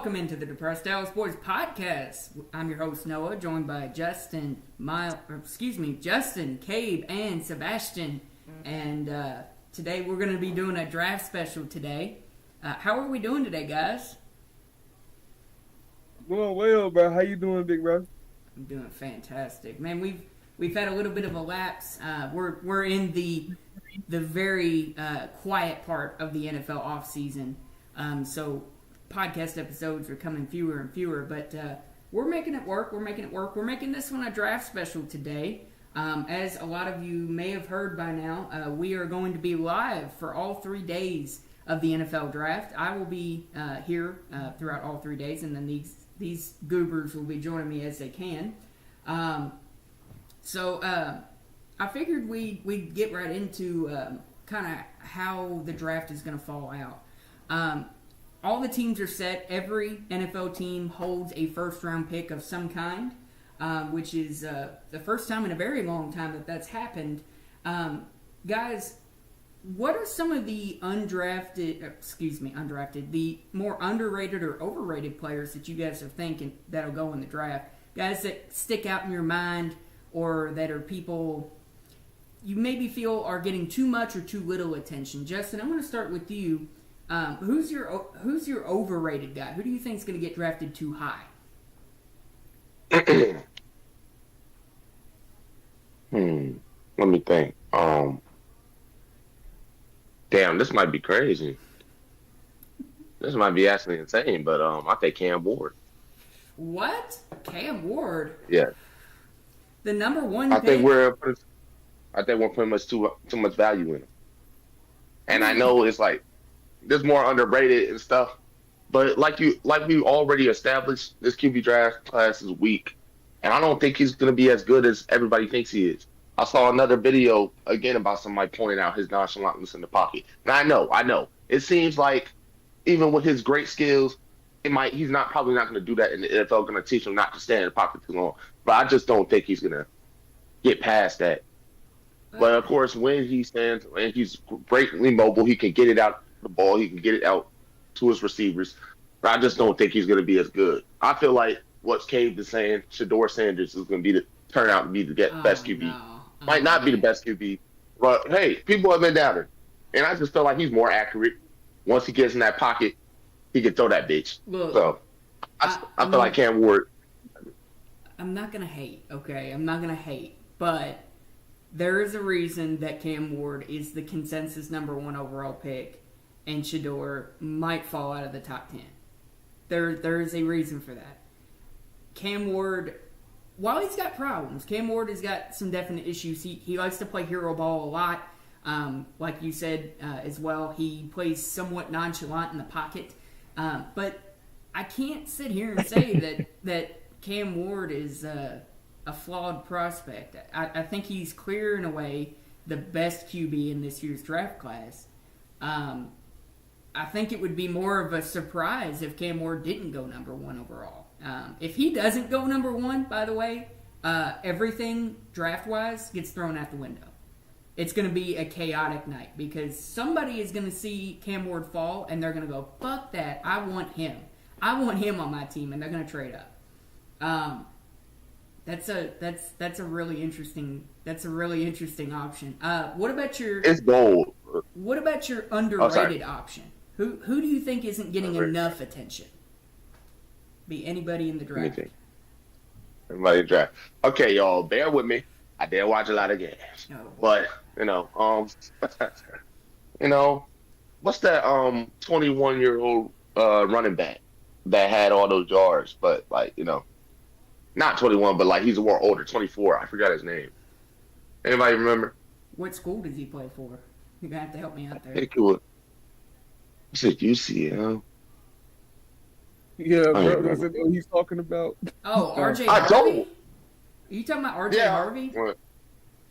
welcome into the Depressed Dallas Boys podcast. I'm your host Noah, joined by Justin, Cabe, and Sebastian. And today we're going to be doing a draft special today. How are we doing today, guys? Doing well, bro. How you doing, big bro? I'm doing fantastic, man. We've had a little bit of a lapse. We're in the very quiet part of the NFL offseason. So podcast episodes are coming fewer and fewer, but we're making it work. We're making this one a draft special today. As a lot of you may have heard by now, we are going to be live for all 3 days of the NFL draft. I will be here throughout all 3 days, and then these goobers will be joining me as they can. So I figured we'd get right into kind of how the draft is going to fall out. All the teams are set. Every NFL team holds a first-round pick of some kind, which is the first time in a very long time that's happened. Guys, what are some of the undrafted, the more underrated or overrated players that you guys are thinking that'll go in the draft? Guys that stick out in your mind, or that are people you maybe feel are getting too much or too little attention. Justin, I'm going to start with you. Who's your overrated guy? Who do you think is going to get drafted too high? Let me think. Damn, this might be crazy. This might be actually insane, but I think Cam Ward. What? Cam Ward? Yeah. The number one I pick? think we're putting much too much value in him. And I know it's like there's more underrated and stuff, but like we already established, this QB draft class is weak, and I don't think he's going to be as good as everybody thinks he is. I saw another video again about somebody pointing out his nonchalantness in the pocket, and I know. It seems like even with his great skills, he's probably not going to do that in the NFL. Going to teach him not to stand in the pocket too long, but I just don't think he's going to get past that. But of course, when he stands and he's greatly mobile, he can get it out the ball. He can get it out to his receivers. But I just don't think he's going to be as good. I feel like what Cade is saying, Shedeur Sanders is going to turn out to be the best QB. No. Might not be the best QB, but hey, people have been doubting, and I just feel like he's more accurate. Once he gets in that pocket, he can throw that bitch. Look, so I feel like Cam Ward. I'm not gonna hate, okay? I'm not gonna hate, but there is a reason that Cam Ward is the consensus number 1 overall pick, and Shedeur might fall out of the top 10. There is a reason for that. Cam Ward, while he's got problems, Cam Ward has got some definite issues. He likes to play hero ball a lot. Like you said as well, he plays somewhat nonchalant in the pocket. But I can't sit here and say that Cam Ward is a flawed prospect. I think he's clear in a way the best QB in this year's draft class. I think it would be more of a surprise if Cam Ward didn't go number 1 overall. If he doesn't go number 1, by the way, everything draft-wise gets thrown out the window. It's going to be a chaotic night because somebody is going to see Cam Ward fall and they're going to go, fuck that, I want him. I want him on my team, and they're going to trade up. That's a really interesting option. What about your It's gold. What about your underrated option? Who do you think isn't getting enough attention? Be anybody in the draft. Everybody in the draft. Okay, y'all, bear with me. I did watch a lot of games, but what's that 21-year-old running back that had all those yards, but not 21, but he's a more older, 24. I forgot his name. Anybody remember? What school does he play for? You're gonna have to help me out there. I think it was. Is it UCL? Yeah, bro. That's what he's talking about. Oh, RJ I Harvey? don't. Are you talking about RJ Harvey? What?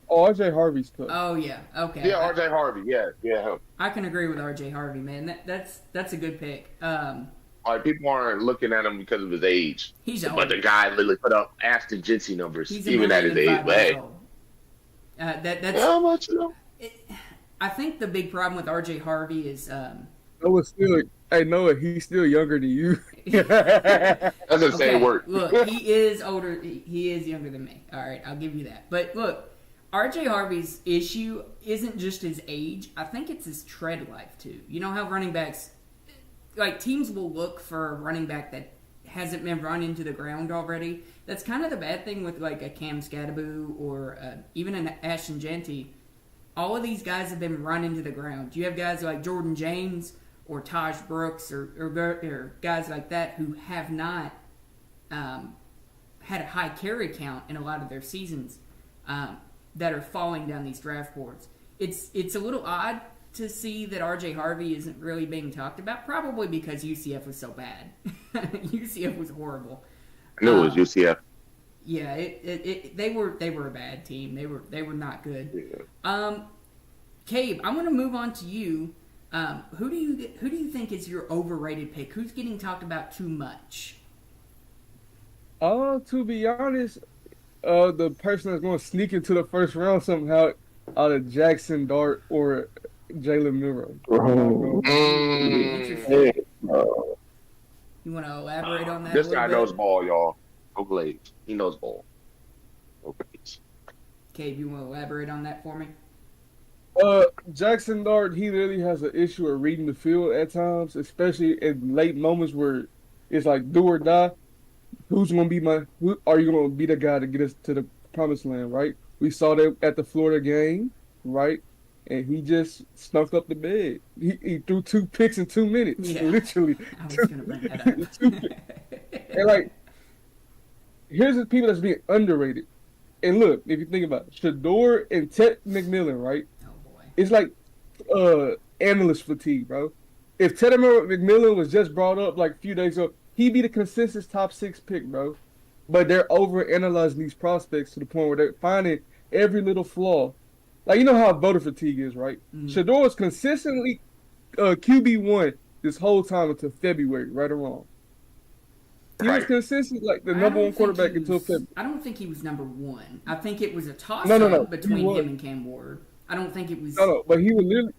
Oh, RJ Harvey's cut. Oh yeah, okay. Yeah, RJ Harvey. Yeah, him. I can agree with RJ Harvey, man. That's a good pick. People aren't looking at him because of his age. He's old. But the guy literally put up Aston Jincy numbers, He's even at his age. But hey, that's how much you know? I think the big problem with RJ Harvey is Noah still, hey Noah, he's still younger than you. That's the same Okay, word. look, he is older. He is younger than me. All right, I'll give you that. But look, RJ Harvey's issue isn't just his age. I think it's his tread life too. You know how running backs, like teams will look for a running back that hasn't been run into the ground already. That's kind of the bad thing with like a Cam Scadaboo or even an Ashton Genty. All of these guys have been run into the ground. You have guys like Jordan James or Taj Brooks or guys like that who have not had a high carry count in a lot of their seasons that are falling down these draft boards. It's a little odd to see that RJ Harvey isn't really being talked about, probably because UCF was so bad. UCF was horrible. I knew it was UCF. Yeah, they were a bad team. They were not good. Yeah. Cabe, I'm going to move on to you. Who do you think is your overrated pick? Who's getting talked about too much? To be honest, the person that's going to sneak into the first round somehow out of Jackson Dart or Jalen Milroe. Interesting. You want to elaborate on that? This a little guy bit? knows ball, y'all. No blades. He knows ball. No blades. Cabe, you want to elaborate on that for me? Jackson Dart, he really has an issue of reading the field at times, especially in late moments where it's like do or die. Who are you going to be the guy to get us to the promised land, right? We saw that at the Florida game, right? And he just snuck up the bed. He threw 2 picks in 2 minutes, Yeah. literally. I was going to bring that up. 2 picks. And like, here's the people that's being underrated. And look, if you think about it, Shador and Ted McMillan, right? Oh boy. It's like analyst fatigue, bro. If Ted McMillan was just brought up like a few days ago, he'd be the consensus top 6 pick, bro. But they're over-analyzing these prospects to the point where they're finding every little flaw. Like, you know how voter fatigue is, right? Mm-hmm. Shador was consistently QB1 this whole time until February, right or wrong. He was consistent, like the number one quarterback until February. I don't think he was number 1. I think it was a toss-up No, between him and Cam Ward. I don't think it was... No, but he was literally...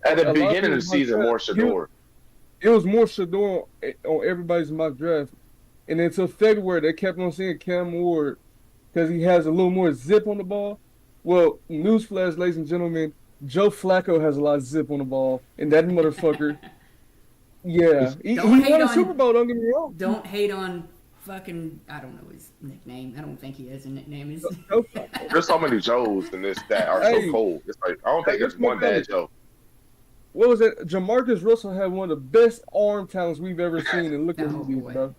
At the beginning of the season, more Shador. It was more Shador on everybody's mock draft. And until February, they kept on saying Cam Ward because he has a little more zip on the ball. Well, newsflash, ladies and gentlemen, Joe Flacco has a lot of zip on the ball. And that motherfucker, yeah. He won a Super Bowl, don't get me wrong. Don't hate on fucking... I don't know his nickname. I don't think he has a nickname. There's so many Joes in this that are so cold. It's like, I don't think there's one bad Joe. What was it? Jamarcus Russell had one of the best arm talents we've ever seen. And look at who he is, bro.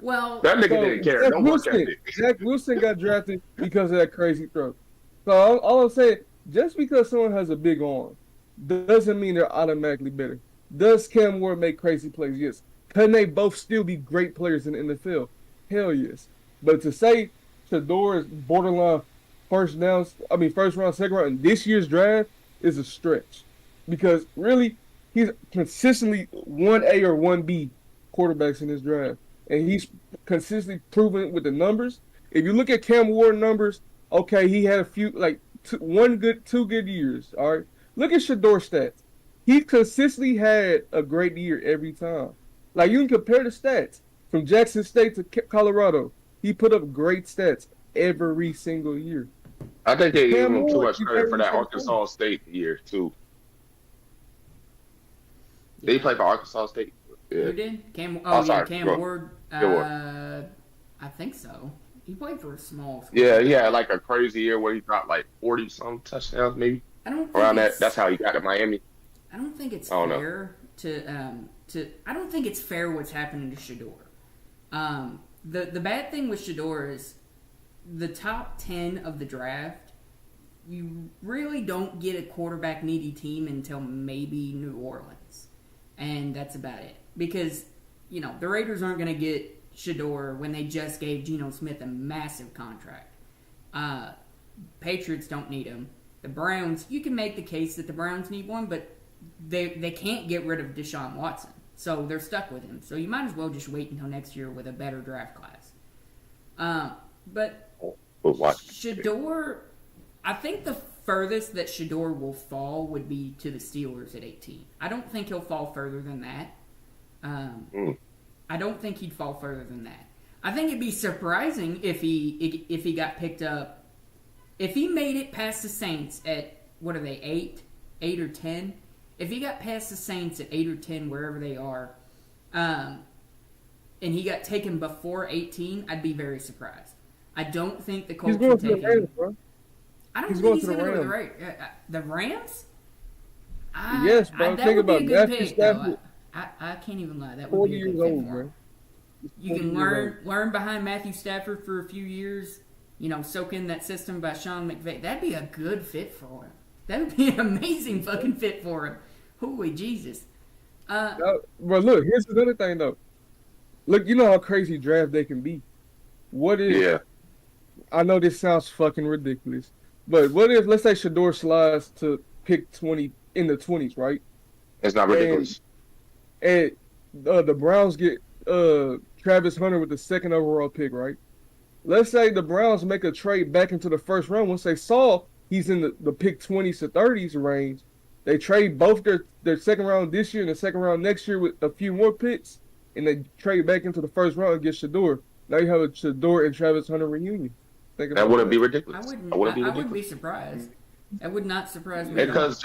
Well, that nigga didn't care. No one cared. Zach Wilson got drafted because of that crazy throw. So all I'm saying, just because someone has a big arm doesn't mean they're automatically better. Does Cam Ward make crazy plays? Yes. Can they both still be great players in the NFL? Hell yes. But to say Shador is borderline first round, second round in this year's draft is a stretch. Because really, he's consistently 1A or 1B quarterbacks in this draft. And he's consistently proven it with the numbers. If you look at Cam Ward numbers, okay, he had a few, like, 2 good years, all right? Look at Shador's stats. He consistently had a great year every time. Like, you can compare the stats from Jackson State to Colorado. He put up great stats every single year. I think they gave him too much credit for that Arkansas State year, too. Did he play for Arkansas State? Yeah. Who did? Cam Ward. I think so. He played for a small school. Yeah, he had like a crazy year where he dropped like 40-some touchdowns, maybe. I don't think around that. That's how he got to Miami. I don't think it's fair to. I don't think it's fair what's happening to Shador. The bad thing with Shador is the top 10 of the draft. You really don't get a quarterback needy team until maybe New Orleans, and that's about it. Because the Raiders aren't going to get Shador when they just gave Geno Smith a massive contract. Patriots don't need him. The Browns, you can make the case that the Browns need one, but they can't get rid of Deshaun Watson. So they're stuck with him. So you might as well just wait until next year with a better draft class. But Shador, I think the furthest that Shador will fall would be to the Steelers at 18. I don't think he'll fall further than that. I don't think he'd fall further than that. I think it'd be surprising if he got picked up. If he made it past the Saints at, what are they, 8 or 10? If he got past the Saints at 8 or 10, wherever they are, and he got taken before 18, I'd be very surprised. I don't think the Colts would take him. I don't think he's going to go to the Rams. The Rams? Yes, bro. Think about Matthew Stafford. I can't even lie. That would be a good fit for him. You can learn behind Matthew Stafford for a few years. Soak in that system by Sean McVay. That'd be a good fit for him. That would be an amazing fucking fit for him. Holy Jesus. Bro, look, here's another thing, though. Look, you know how crazy draft day can be. What if... Yeah. I know this sounds fucking ridiculous, but what if, let's say, Shador slides to pick 20 in the 20s, right? It's not ridiculous. And the Browns get Travis Hunter with the 2nd overall pick, right? Let's say the Browns make a trade back into the first round. Once they saw he's in the pick 20s to 30s range, they trade both their second round this year and the second round next year with a few more picks, and they trade back into the first round and get Shador. Now you have a Shador and Travis Hunter reunion. That wouldn't be ridiculous. I wouldn't be surprised. That would not surprise me. Because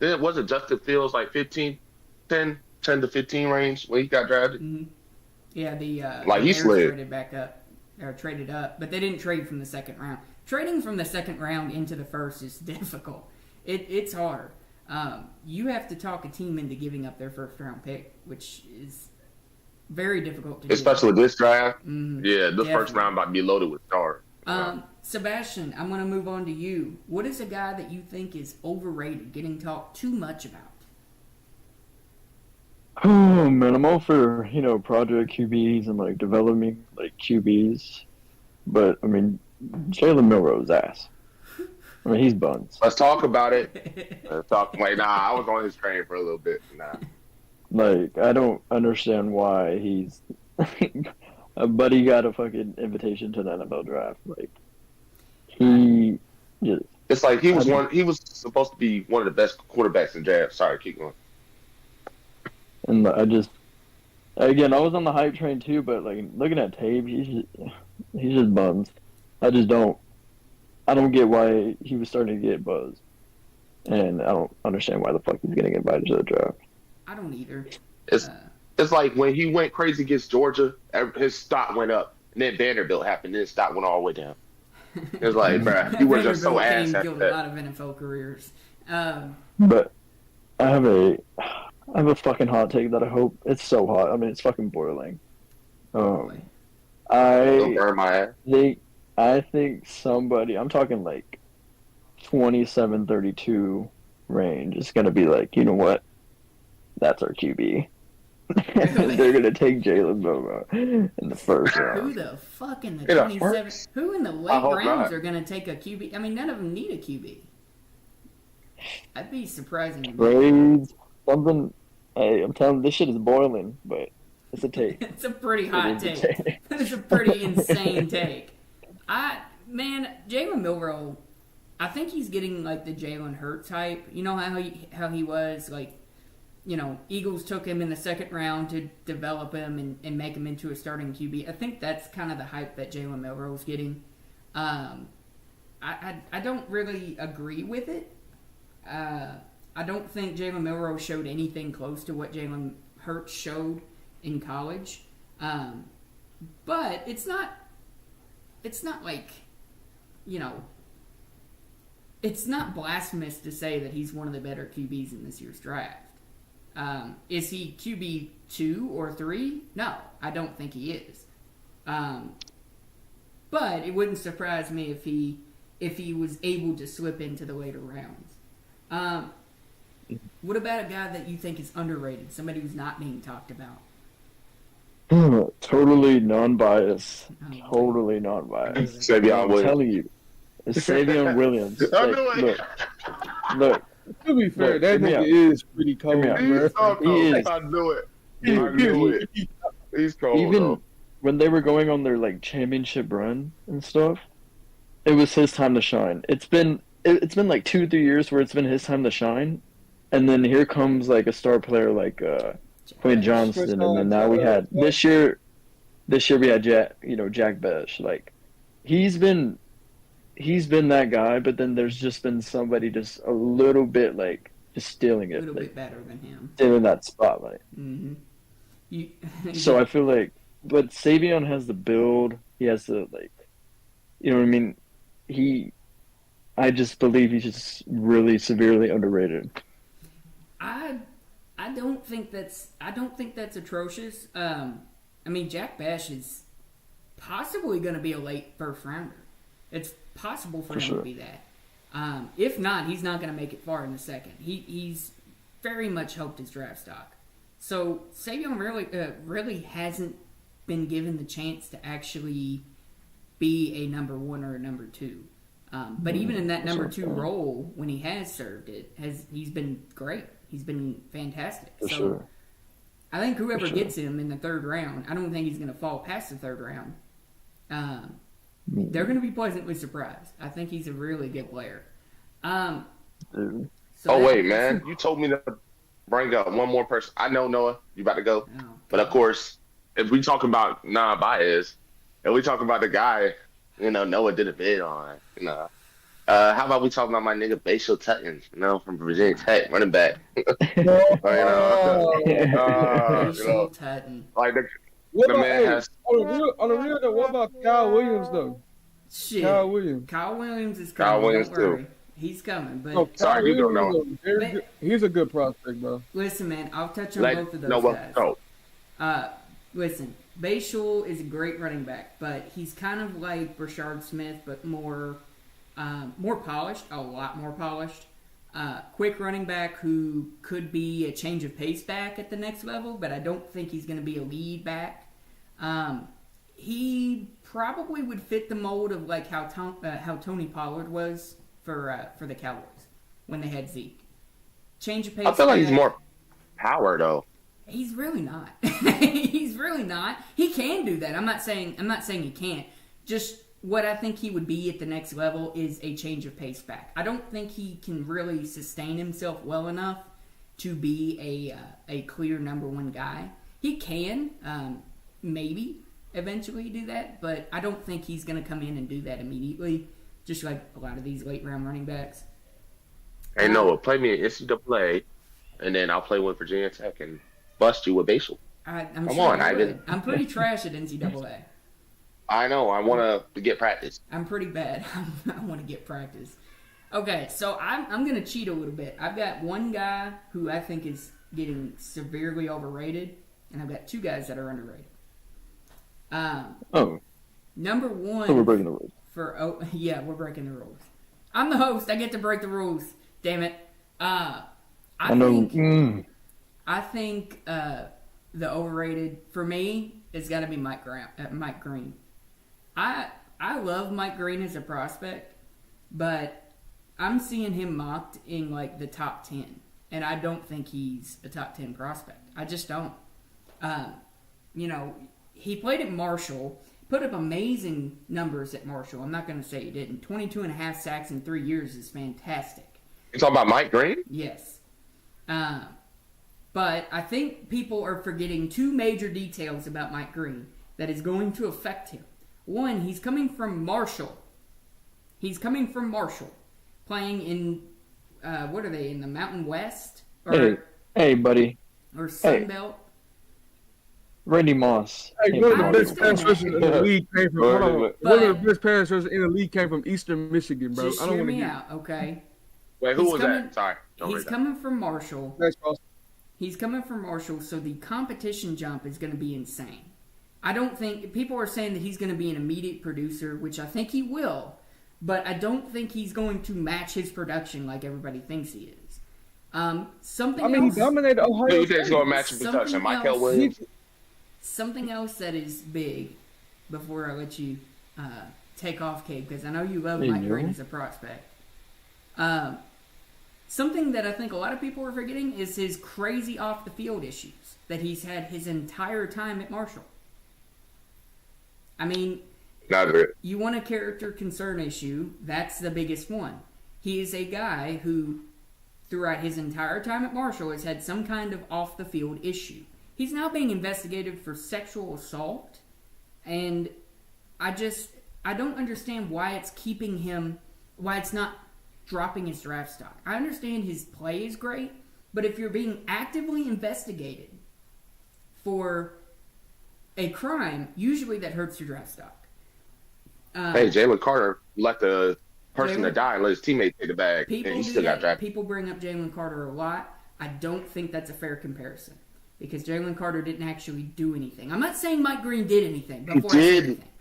wasn't Justin Fields like 10 to 15 range when he got drafted? Mm-hmm. Yeah, the he slid. traded back up, or traded up, but they didn't trade from the second round. Trading from the second round into the first is difficult. It's hard. You have to talk a team into giving up their first round pick, which is very difficult to do. Especially this draft. Yeah, this first round might be loaded with stars. Sebastian, I'm going to move on to you. What is a guy that you think is overrated, getting talked too much about? Oh man, I'm all for project QBs and like developing like QBs, but I mean Jalen Milroe's ass. I mean he's buns. Let's talk about it. I was on his train for a little bit. Like I don't understand why he's, but he got a fucking invitation to the NFL draft. Like he just. It's like he was supposed to be one of the best quarterbacks in draft. Sorry, keep going. And I was on the hype train too, but like looking at tape, he's just buns. I don't get why he was starting to get buzz, and I don't understand why the fuck he's getting invited to the draft. I don't either. It's like when he went crazy against Georgia, his stock went up, and then Vanderbilt happened, and his stock went all the way down. It's like, bruh, you were just so ass after that. A lot of NFL careers. But I have a fucking hot take that I hope it's so hot. I mean, it's fucking boiling. Don't burn my ass. I think somebody, I'm talking like 27-32 range, is gonna be like, you know what? That's our QB. They're gonna take Jalen Milroe in the first round. Who the fuck in the 27? Who in the late rounds are gonna take a QB? I mean, none of them need a QB. That'd be surprising to me. Trades, something. Hey, I'm telling you, this shit is boiling, but it's a take. It's a pretty hot take. That is a pretty insane take. Jalen Milroe, I think he's getting like the Jalen Hurts hype. You know how he was like. Eagles took him in the second round to develop him and make him into a starting QB. I think that's kind of the hype that Jalen Milroe's getting. I don't really agree with it. I don't think Jalen Milroe showed anything close to what Jalen Hurts showed in college. But it's not like, it's not blasphemous to say that he's one of the better QBs in this year's draft. Is he QB 2 or 3? No, I don't think he is. But it wouldn't surprise me if he was able to slip into the later rounds. What about a guy that you think is underrated? Somebody who's not being talked about? Totally non-biased. Totally non-biased. Savion Williams. I'm telling you. It's Savion Williams. Look. To be fair, that nigga is pretty cold, bro. He is. I knew it. He's cold. Even when they were going on their like championship run and stuff, it was his time to shine. It's been it's been like 2, 3 years where it's been his time to shine, and then here comes like a star player like Quinn Josh. Johnston, and then now we had this year. This year we had Jack Besh. Like he's been that guy, but then there's just been somebody just a little bit like just stealing A it, little like bit better than him. stealing that spotlight. Mm-hmm. You, So I feel like, but Savion has the build. He has the like, you know what I mean. I just believe he's just really severely underrated. I I don't think that's atrocious. I mean, Jack Bash is possibly going to be a late first rounder. It's possible for him sure. to be that. If not, he's not going to make it far in the second. He's very much helped his draft stock. So Savion really hasn't been given the chance to actually be a number one or a number two. But even in that number two role, when he has served it, he's been great. He's been fantastic. For so sure. I think whoever sure. gets him in the third round, I don't think he's going to fall past the third round. They're going to be pleasantly surprised. I think he's a really good player. Dude. Oh wait, man! You told me to bring up one more person. I know Noah, you about to go, but of course, if we talk about non-bias, and we talk about the guy, Noah did a bid on, how about we talk about my nigga Bashal Tutton, from Virginia Tech, running back. Bashal Tutton. Like What the about, man has. on the real though, what about Kyle Williams though? Shit. Kyle Williams. Kyle Williams is Kyle coming. Williams, Don't worry. He's coming. But No, Sorry, Kyle you don't Williams know. is a very good- he's a good prospect, bro. listen, man, I'll touch on Like, both of those Noah, guys. go. Listen, Bashal is a great running back, but he's kind of like Brashard Smith, but more polished, a lot more polished. Quick running back who could be a change of pace back at the next level, but I don't think he's going to be a lead back. He probably would fit the mold of like how Tony Pollard was for the Cowboys when they had Zeke. Change of pace. I feel like he's back. more power though. He's really not. He's really not. He can do that. I'm not saying he can't. Just what I think he would be at the next level is a change of pace back. I don't think he can really sustain himself well enough to be a clear number one guy. He can maybe eventually do that, but I don't think he's going to come in and do that immediately. Just like a lot of these late round running backs. Hey Noah, play me an NCAA, and then I'll play with Virginia Tech and bust you with Bashal. I'm Come sure on, I would. Ivan. I'm pretty trash at NCAA. I know. I want to get practice. I'm pretty bad. I want to get practice. Okay, so I'm going to cheat a little bit. I've got one guy who I think is getting severely overrated, and I've got two guys that are underrated. Number one. So we're breaking the rules. Yeah, we're breaking the rules. I'm the host. I get to break the rules. Damn it. I think the overrated for me is got to be Mike Green. I love Mike Green as a prospect, but I'm seeing him mocked in like the top 10, and I don't think he's a top 10 prospect. I just don't. He played at Marshall, put up amazing numbers at Marshall. I'm not going to say he didn't. 22 and a half sacks in 3 years is fantastic. You talking about Mike Green? Yes. But I think people are forgetting two major details about Mike Green that is going to affect him. One, he's coming from Marshall. Playing in, what are they, in the Mountain West? Hey, buddy. Or Sun Belt? Randy Moss. Hey, one of the best understand pass rushers in the league came from. Hold on. One of the best pass rushers in the league came from Eastern Michigan, bro. Just I don't hear want to me get. out, okay? Wait, who He's was coming- that? Sorry. Don't He's read that. coming from Marshall. Next cross. He's coming from Marshall, so the competition jump is going to be insane. I don't think people are saying that he's going to be an immediate producer, which I think he will, but I don't think he's going to match his production like everybody thinks he is. He dominated Who Ohio you think is State. going to match the Something production? Michael else. Williams? Something else that is big, before I let you take off, Cade, because I know you love Hey, Mike Green Noah. as a prospect. Something that I think a lot of people are forgetting is his crazy off-the-field issues that he's had his entire time at Marshall. I mean, Not good. you want a character concern issue, that's the biggest one. he is a guy who, throughout his entire time at Marshall, has had some kind of off the field issue. He's now being investigated for sexual assault, and I don't understand why it's keeping him, why it's not dropping his draft stock. I understand his play is great, but if you're being actively investigated for a crime, usually that hurts your draft stock. Hey, Jalen Carter let the person to die and let his teammate take the bag, and he still got drafted. People bring up Jalen Carter a lot. I don't think that's a fair comparison because Jalen Carter didn't actually do anything. I'm not saying Mike Green did anything.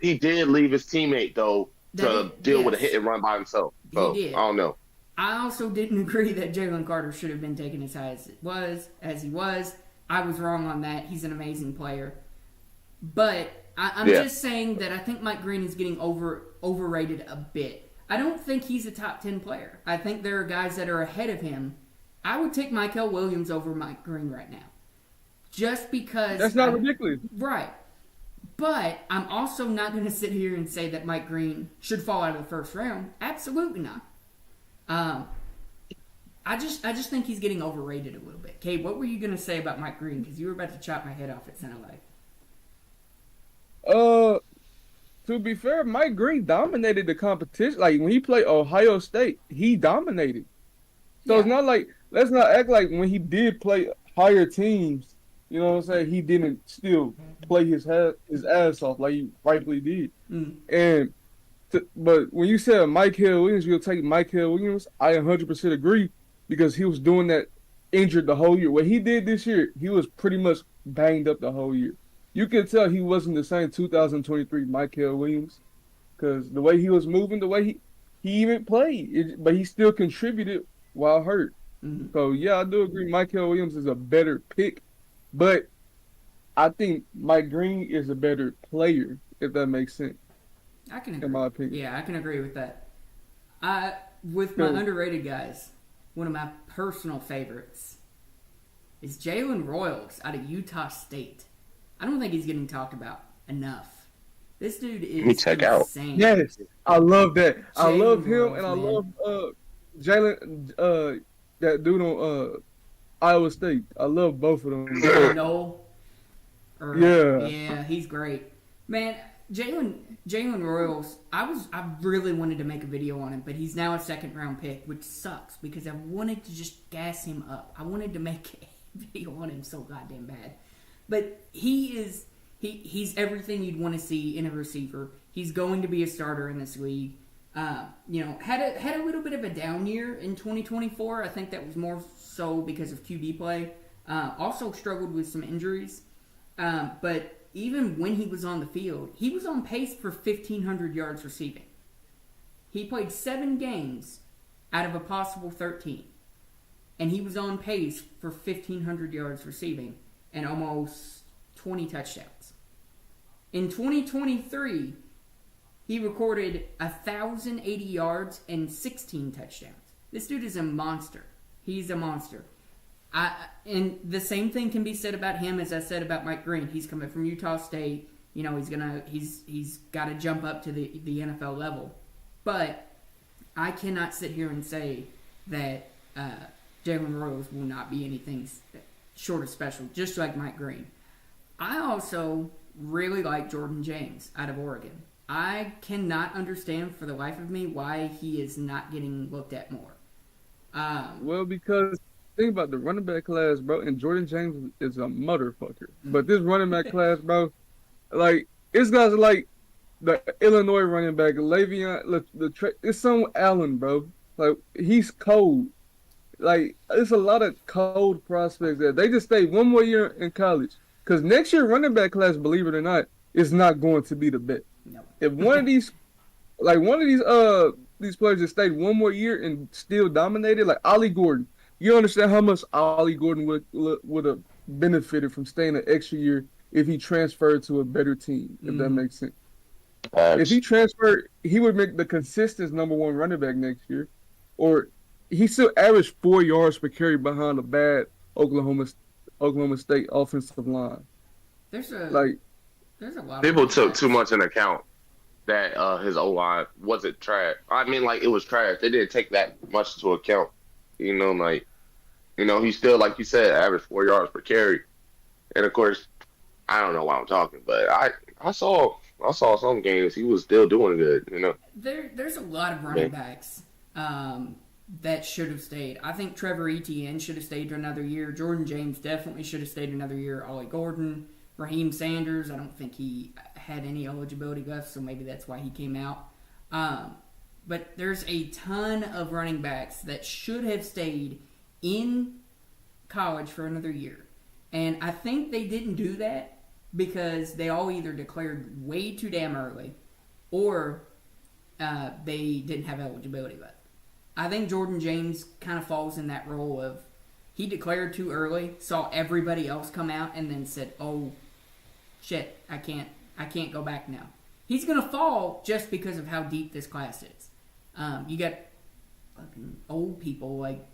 He did leave his teammate though to deal with a hit and run by himself. So he did. I don't know. I also didn't agree that Jalen Carter should have been taken as high as he was. I was wrong on that. He's an amazing player, but I'm just saying that I think Mike Green is getting overrated a bit. I don't think he's a top 10 player. I think there are guys that are ahead of him. I would take Mykel Williams over Mike Green right now. Just because... That's not ridiculous. Right. But I'm also not going to sit here and say that Mike Green should fall out of the first round. Absolutely not. I just think he's getting overrated a little bit. Kate, what were you going to say about Mike Green? Because you were about to chop my head off at Center Lake. To be fair, Mike Green dominated the competition. Like, when he played Ohio State, he dominated. So It's not like, let's not act like when he did play higher teams, you know what I'm saying, he didn't still play his ass off like he rightfully did. But when you said Mykel Williams, you'll take Mykel Williams, I 100% agree because he was doing that injured the whole year. What he did this year, he was pretty much banged up the whole year. You could tell he wasn't the same 2023 Mykel Williams because the way he was moving, the way he even played, but he still contributed while hurt. Mm-hmm. So, yeah, I do agree Mykel Williams is a better pick, but I think Mike Green is a better player, if that makes sense. I can agree. In my opinion. Yeah, I can agree with that. With my underrated guys, one of my personal favorites is Jalen Royals out of Utah State. I don't think he's getting talked about enough. This dude is insane. Yes, I love that. I love him, and I love Jalen, that dude on Iowa State. I love both of them. Yeah, he's great. Man, Jalen Royals, I really wanted to make a video on him, but he's now a second-round pick, which sucks because I wanted to just gas him up. I wanted to make a video on him so goddamn bad. But he's everything you'd want to see in a receiver. He's going to be a starter in this league. Had a little bit of a down year in 2024. I think that was more so because of QB play. Also struggled with some injuries. But even when he was on the field, he was on pace for 1,500 yards receiving. He played 7 games out of a possible 13. And he was on pace for 1,500 yards receiving and almost 20 touchdowns. In 2023, he recorded 1,080 yards and 16 touchdowns. This dude is a monster. He's a monster. And the same thing can be said about him as I said about Mike Green. He's coming from Utah State. You know, he's got to jump up to the NFL level. But I cannot sit here and say that Jalen Royals will not be anything short of special, just like Mike Green. I also really like Jordan James out of Oregon. I cannot understand for the life of me why he is not getting looked at more. Well, because think about the running back class, bro, and Jordan James is a motherfucker. But this running back class, bro, like, it's guys like the Illinois running back, Le'Veon, it's some Allen, bro. Like, he's cold. Like, it's a lot of cold prospects there. They just stay one more year in college. Because next year, running back class, believe it or not, is not going to be the best. No. If one of these players just stayed one more year and still dominated, like Ollie Gordon, you understand how much Ollie Gordon would have benefited from staying an extra year if he transferred to a better team, if that makes sense. If he transferred, he would make the consistent number 1 running back next year. Or he still averaged 4 yards per carry behind a bad Oklahoma State offensive line. There's a lot people of took too much into account that his O line wasn't trash. I mean, like it was trash. They didn't take that much into account. Like he's still like you said, average 4 yards per carry. And of course, I don't know why I'm talking, but I saw some games he was still doing good. There's a lot of running backs that should have stayed. I think Trevor Etienne should have stayed for another year. Jordan James definitely should have stayed another year. Ollie Gordon, Raheem Sanders, I don't think he had any eligibility left, so maybe that's why he came out. But there's a ton of running backs that should have stayed in college for another year. And I think they didn't do that because they all either declared way too damn early or they didn't have eligibility left. I think Jordan James kind of falls in that role of he declared too early, saw everybody else come out, and then said, "Oh, shit, I can't go back now." He's gonna fall just because of how deep this class is. You got fucking old people like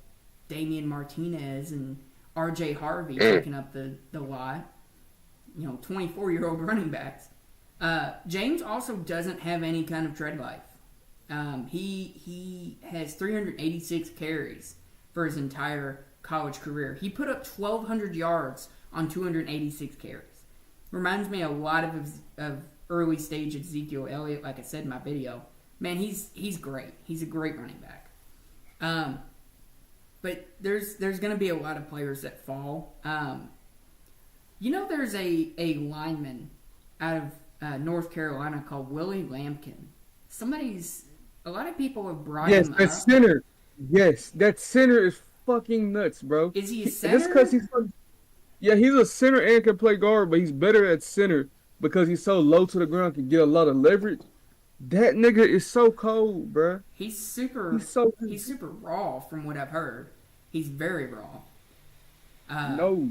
Damian Martinez and R.J. Harvey taking up the lot. 24-year-old running backs. James also doesn't have any kind of tread life. He has 386 carries for his entire college career. He put up 1,200 yards on 286 carries. Reminds me a lot of early stage Ezekiel Elliott, like I said in my video. Man, he's great. He's a great running back. But there's going to be a lot of players that fall. There's a lineman out of North Carolina called Willie Lampkin. A lot of people have brought him up. Yes, that center. Yes, that center is fucking nuts, bro. Is he a center? Just because he's a center and can play guard, but he's better at center because he's so low to the ground, can get a lot of leverage. That nigga is so cold, bro. He's super raw from what I've heard. He's very raw. No.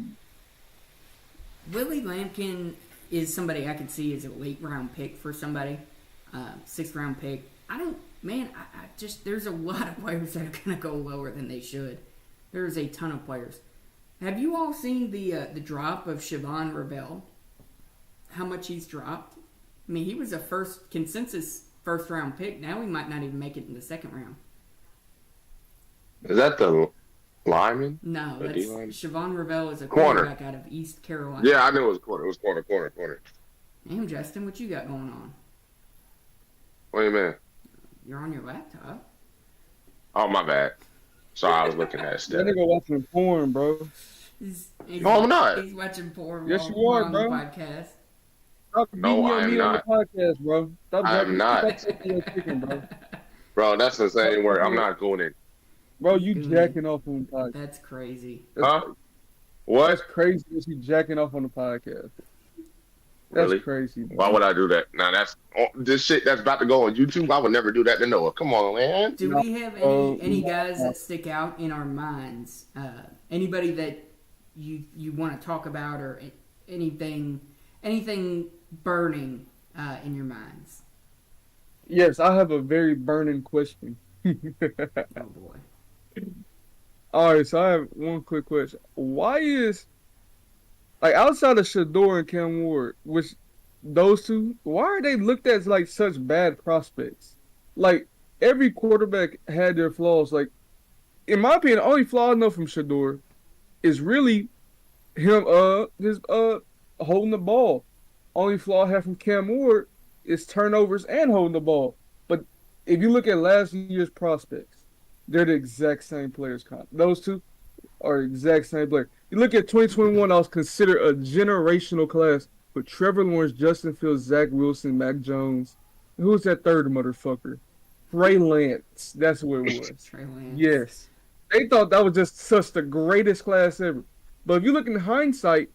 Willie Lampkin is somebody I could see as a late round pick for somebody. 6th round pick. There's a lot of players that are going to go lower than they should. There's a ton of players. Have you all seen the drop of Siobhan Ravel? How much he's dropped? I mean, he was a consensus first round pick. Now he might not even make it in the 2nd round. Is that the lineman? No, that's Siobhan Ravel is a corner quarterback out of East Carolina. Yeah, I knew it was corner. It was corner. Damn, Justin, what you got going on? What do you mean? You're on your laptop. Oh, my bad. Sorry, I was looking at stuff. That nigga watching porn, bro. No, I'm not. He's watching porn Yes, you are, on bro. the podcast. Stop No, I am not. on the podcast, bro. I'm not. Chicken, bro. Bro, that's the same word. I'm not going in. Bro, you jacking off on the podcast. That's crazy. Huh? What? That's crazy that you jacking off on the podcast. That's Really? crazy. Bro. Why would I do that? Now that's this shit that's about to go on YouTube. I would never do that to Noah. Come on, man. Do we have any guys that stick out in our minds? Anybody that you want to talk about, or anything burning in your minds? Yes, I have a very burning question. Oh boy. All right, so I have one quick question. Why is, like, outside of Shador and Cam Ward, which those two, why are they looked at as like such bad prospects? Like, every quarterback had their flaws. Like, in my opinion, the only flaw I know from Shador is really him holding the ball. Only flaw I have from Cam Ward is turnovers and holding the ball. But if you look at last year's prospects, they're the exact same players. Those two are the exact same players. You look at 2021, I was considered a generational class with Trevor Lawrence, Justin Fields, Zach Wilson, Mac Jones. Who was that third motherfucker? Trey Lance. That's what it was. Trey Lance. Yes. They thought that was just such the greatest class ever. But if you look in hindsight,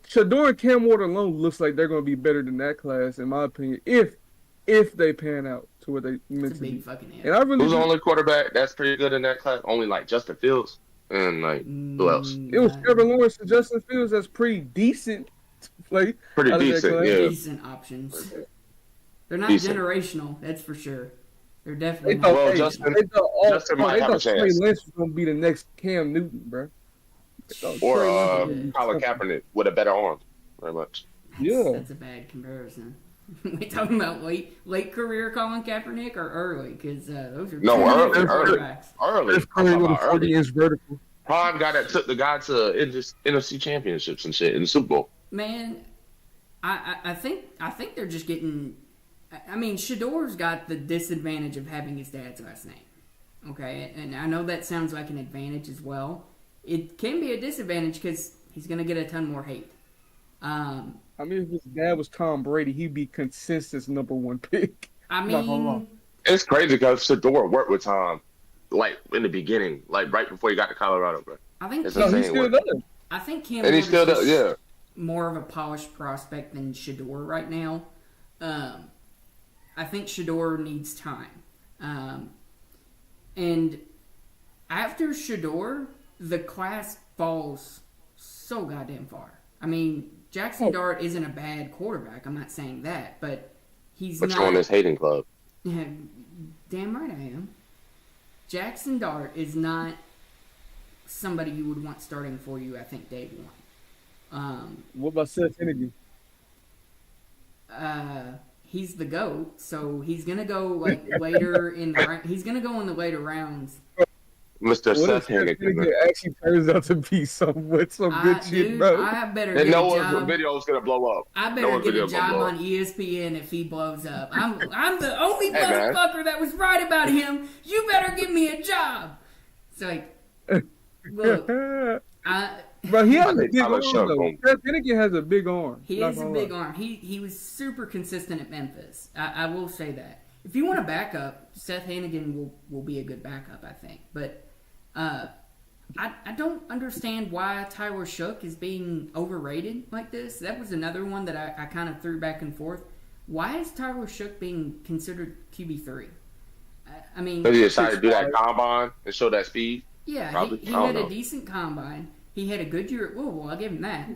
Shador and Cam Ward alone looks like they're going to be better than that class, in my opinion, if they pan out to what they meant to be. And I really Who's the only quarterback that's pretty good in that class? Only like Justin Fields and like who else? It was Trevor Lawrence and Justin Fields that's pretty decent. Like Pretty decent, yeah. Decent options. They're not Decent. generational, that's for sure. They're definitely They not. thought, Justin they might have a thought Trey chance. Lance was going to be the next Cam Newton, bro. Or Colin Kaepernick with a better arm, very much. Yeah. That's a bad comparison. We talking about late career Colin Kaepernick or early? Because those are No, two early, different early. quarterbacks. Early. That's I'm Curry talking with a about early. 40-inch vertical. Prime guy that took the guy to NFC championships and shit in the Super Bowl. Man, I think they're just getting. I mean, Shador's got the disadvantage of having his dad's last name. Okay, and I know that sounds like an advantage as well. It can be a disadvantage because he's going to get a ton more hate. I mean, if his dad was Tom Brady, he'd be consensus number one pick. I Not gonna lie. mean, It's crazy because Shador worked with Tom, like in the beginning, like right before he got to Colorado, bro. I think It's No, insane he still work. does. I think Cam And he Ward still is does, just yeah. more of a polished prospect than Shador right now. I think Shador needs time. And after Shador, the class falls so goddamn far. I mean, Jackson Dart isn't a bad quarterback. I'm not saying that, but he's But not. you're on this hating club. Yeah, damn right I am. Jackson Dart is not somebody you would want starting for you, I think, day one. What about Seth Hennigin? He's the GOAT, so he's gonna go like later in the he's gonna go in the later rounds. Mr. What if Seth Hennigin. actually turns out to be some good shit, Dude, bro? I better And get a Noah's job. video is gonna blow up. I better Noah's get video a is gonna job blow on up. ESPN if he blows up. I'm the only Hey, man. motherfucker that was right about him. You better give me a job. It's like, look, Bro, he has a think big Tyler arm, Shuck though. won't. Seth Hennigin has a big arm. he Not has a gonna big lie. arm. He was super consistent at Memphis. I will say that. If you want a backup, Seth Hannigan will be a good backup, I think. But I don't understand why Tyler Shook is being overrated like this. That was another one that I kind of threw back and forth. Why is Tyler Shook being considered QB3? I mean, Because he decided to do that combine and show that speed. yeah, Probably. he I don't had a know. decent combine. He had a good year at Louisville. I'll give him that.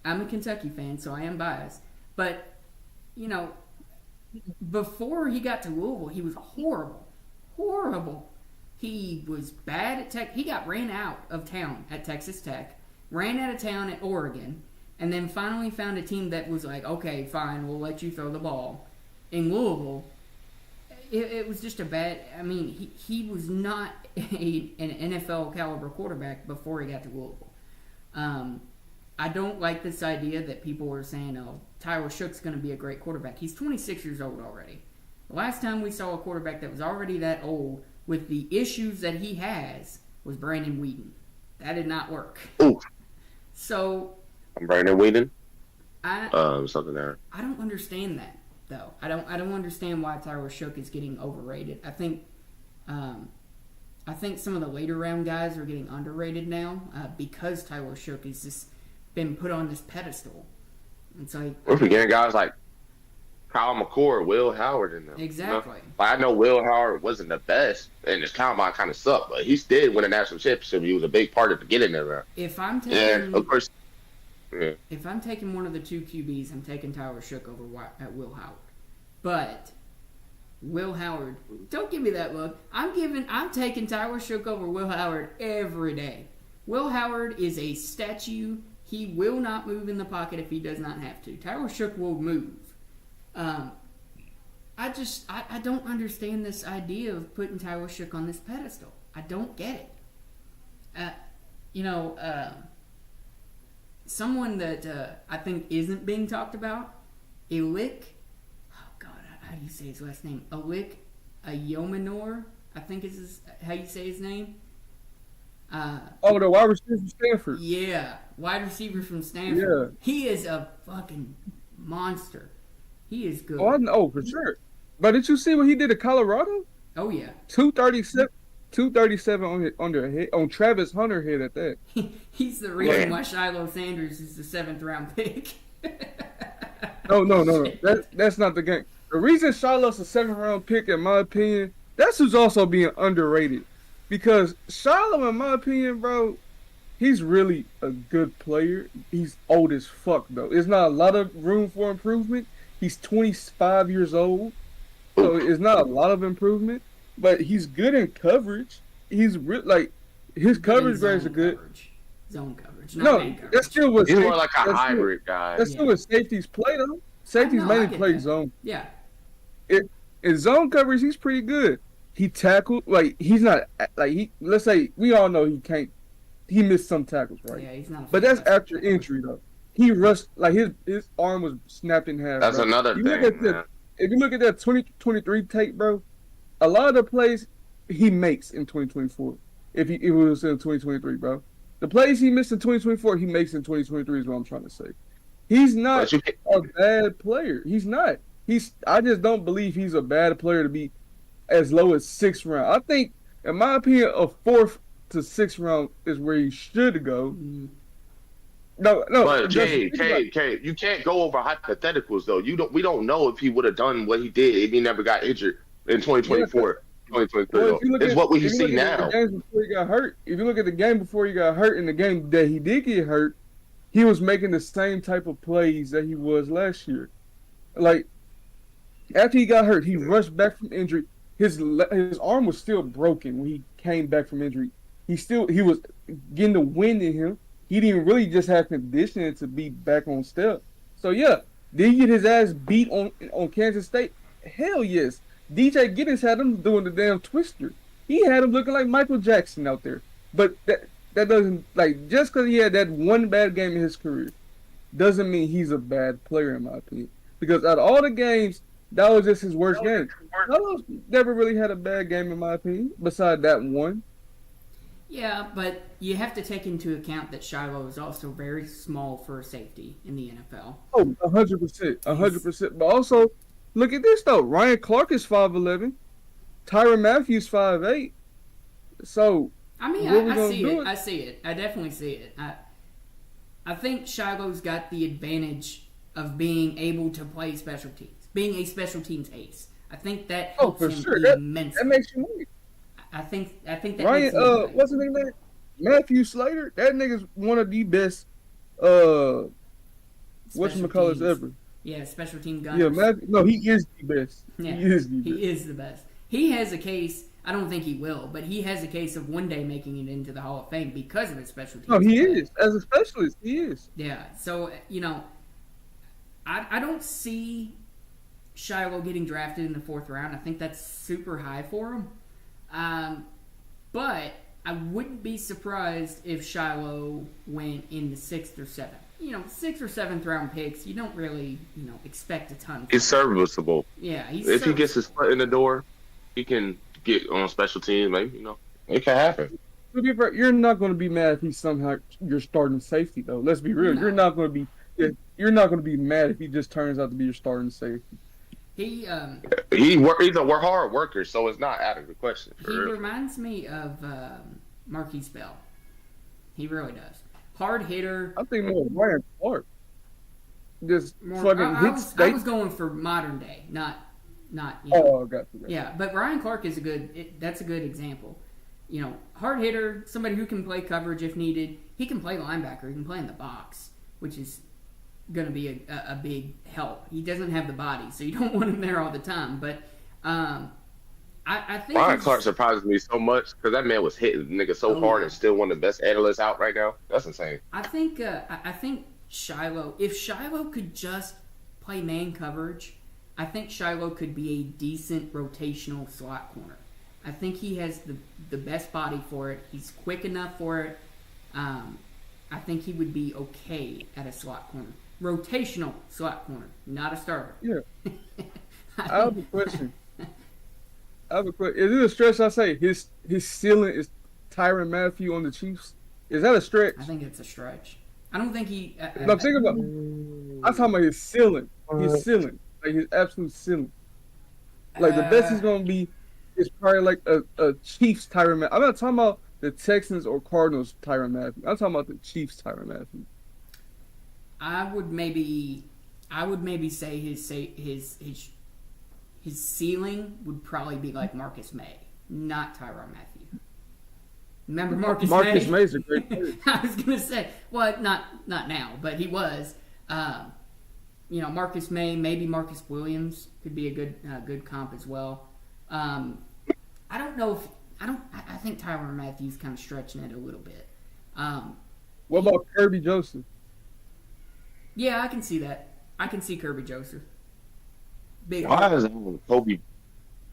I'm a Kentucky fan, so I am biased. But, you know, before he got to Louisville, he was horrible. Horrible. He was bad at Tech. He got ran out of town at Texas Tech, ran out of town at Oregon, and then finally found a team that was like, okay, fine, we'll let you throw the ball. In Louisville, it was just a bad. I mean, he was not an NFL caliber quarterback before he got to Louisville. I don't like this idea that people are saying, oh, Tyler Shook's going to be a great quarterback. He's 26 years old already. The last time we saw a quarterback that was already that old with the issues that he has was Brandon Whedon. That did not work. Ooh, So I'm Brandon Whedon. I Something there. I don't understand that though. I don't understand why Tyler Shook is getting overrated. I think some of the later round guys are getting underrated now because Tyler Shook has just been put on this pedestal. It's like We're forgetting guys like Kyle McCord, Will Howard in them. Exactly. You know? Like, I know Will Howard wasn't the best, and his combine kind of sucked, but he did win a national championship. He was a big part of it getting there. if I'm And taking of course, yeah. if I'm taking one of the two QBs, I'm taking Tyler Shook over Will Howard. But Will Howard, don't give me that look. I'm taking Tyler Shook over Will Howard every day. Will Howard is a statue. He will not move in the pocket if he does not have to. Tyler Shook will move. I don't understand this idea of putting Tyler Shook on this pedestal. I don't get it. Someone that I think isn't being talked about, Ilik. Oh God, how do you say his last name? Ilik Ayomanor, I think is how you say his name. Oh, the wide receiver from Stanford. Yeah, wide receiver from Stanford. Yeah. He is a fucking monster. He is good. Oh, I know for sure. But did you see what he did at Colorado? Oh yeah. 237 on Travis Hunter hit at that. He's the reason why Shiloh Sanders is the 7th round pick. No. That's not the game. The reason Shiloh's a 7th round pick, in my opinion, that's who's also being underrated. Because Shiloh, in my opinion, bro, he's really a good player. He's old as fuck, though. There's not a lot of room for improvement. He's 25 years old, so it's not a lot of improvement. But he's good in coverage. He's his coverage grades are good. Zone coverage. Not man coverage. That's still what He's more like a hybrid guy. That's still what safeties play though. Safeties I mainly get play that. zone. Yeah. In zone coverage, he's pretty good. He tackled like he's not like he. Let's say we all know he can't. He missed some tackles, right? Yeah, he's not a But that's fantastic after tackler. injury though. He rushed like his arm was snapped in half, That's bro. another You look at thing, that. man. If you look at that 2023 tape, bro, a lot of the plays he makes in 2024. If it was in 2023, bro, the plays he missed in 2024, he makes in 2023 is what I'm trying to say. He's not But you can a bad player. He's not. He's. I just don't believe he's a bad player to be as low as 6th round. I think, in my opinion, a 4th to 6th round is where he should go. Mm. No, But Justin, Cade, you can't go over hypotheticals though. We don't know if he would have done what he did if he never got injured in 2024, 2023. well, Though. It's what we if you look see at the now. games before he got hurt, if you look at the game before he got hurt and the game that he did get hurt, he was making the same type of plays that he was last year. Like after he got hurt, he rushed back from injury. His arm was still broken when he came back from injury. He was getting the wind in him. He didn't really just have conditioning to be back on step. So yeah, did he get his ass beat on Kansas State? Hell yes. DJ Giddens had him doing the damn twister. He had him looking like Michael Jackson out there. But that doesn't like just because he had that one bad game in his career doesn't mean he's a bad player in my opinion. Because out of all the games, that was just his worst game. Carlos never really had a bad game in my opinion, beside that one. Yeah, but you have to take into account that Shiloh is also very small for a safety in the NFL. Oh, 100%. 100%. But also, look at this, though. Ryan Clark is 5'11". Tyrann Matthews 5'8". So, I mean, what we I gonna see do it. I see it. I definitely see it. I think Shiloh's got the advantage of being able to play special teams, being a special teams ace. I think that helps for him sure. That immensely. makes you win. I think that Ryan, makes him what's his name? Matthew Slater? That nigga's one of the best, Special whatchamacallits teams. ever. Yeah, special team gunners. Yeah, Matthew. No, he is the best. Yeah, He is the best. He is the best. He has a case. I don't think he will, but he has a case of one day making it into the Hall of Fame because of his special teams. No, he play. is. As a specialist, he is. Yeah. So I don't see Shiloh getting drafted in the 4th round. I think that's super high for him. But I wouldn't be surprised if Shiloh went in the 6th or 7th. 6th or 7th round picks, you don't really, expect a ton. He's serviceable. Yeah, If he gets his foot in the door, he can get on special teams. Maybe it can happen. To be fair, you're not going to be mad if he's somehow your starting safety, though. Let's be real. No. You're not going to be. You're not going to be mad if he just turns out to be your starting safety. He's a hard worker, so it's not out of the question. He reminds me of Marquise Bell. He really does. Hard hitter. I think more Ryan Clark. Just fucking I hits. was going for modern day, not. Oh, I got you. Yeah, but Ryan Clark is that's a good example. Hard hitter, somebody who can play coverage if needed. He can play linebacker. He can play in the box, which is going to be a big help. He doesn't have the body, so you don't want him there all the time. But I think Ryan Clark surprises me so much because that man was hitting nigga so hard and still one of the best analysts out right now. That's insane. I think Shiloh, if Shiloh could just play man coverage, I think Shiloh could be a decent rotational slot corner. I think he has the best body for it. He's quick enough for it. I think he would be okay at a slot corner. Rotational slot corner, not a starter. Yeah. I have a question. Is it a stretch? I say his ceiling is Tyrann Matthew on the Chiefs. Is that a stretch? I think it's a stretch. I don't think he. No, think about. I'm talking about his ceiling. His ceiling, like his absolute ceiling. Like the best he's gonna be is probably like a Chiefs Tyrann Matthew. I'm not talking about the Texans or Cardinals Tyrann Matthew. I'm talking about the Chiefs Tyrann Matthew. I would maybe say his ceiling would probably be like Marcus May, not Tyrann Matthew. Remember Marcus May? Marcus May's a great player. I was gonna say, well, not now, but he was. Marcus May, maybe Marcus Williams could be a good comp as well. I don't know if I think Tyrann Matthew's kind of stretching it a little bit. What about Kirby Joseph? Yeah, I can see that. I can see Kirby Joseph. Big. Why is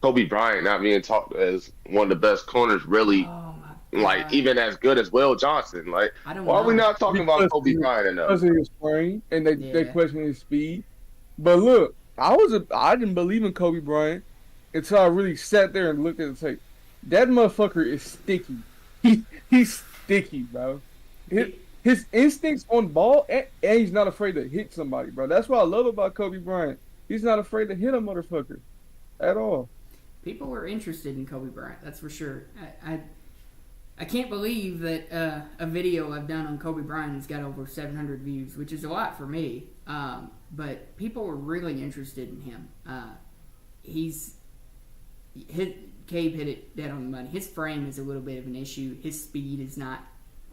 Kobe Bryant not being talked as one of the best corners? Really, Oh my like god. even as good as Will Johnson. Like, I don't why are we know. not talking about Kobe Bryant enough? Because of his frame, and they Yeah. question his speed. But look, I didn't believe in Kobe Bryant until I really sat there and looked at the tape. That motherfucker is sticky. He's sticky, bro. His instincts on ball, and he's not afraid to hit somebody, bro. That's what I love about Kobe Bryant. He's not afraid to hit a motherfucker at all. People were interested in Kobe Bryant. That's for sure. I can't believe that a video I've done on Kobe Bryant has got over 700 views, which is a lot for me. But people were really interested in him. Cabe hit it dead on the money. His frame is a little bit of an issue. His speed is not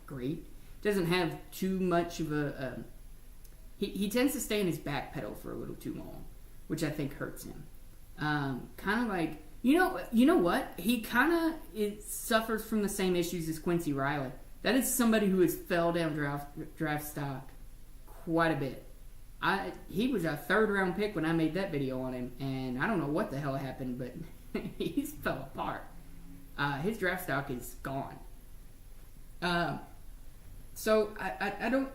great. Doesn't have too much of a. He tends to stay in his back pedal for a little too long, which I think hurts him. Kind of like you know what? He kind of suffers from the same issues as Quincy Riley. That is somebody who has fell down draft stock quite a bit. He was a 3rd round pick when I made that video on him, and I don't know what the hell happened, but he's fell apart. His draft stock is gone. So I don't,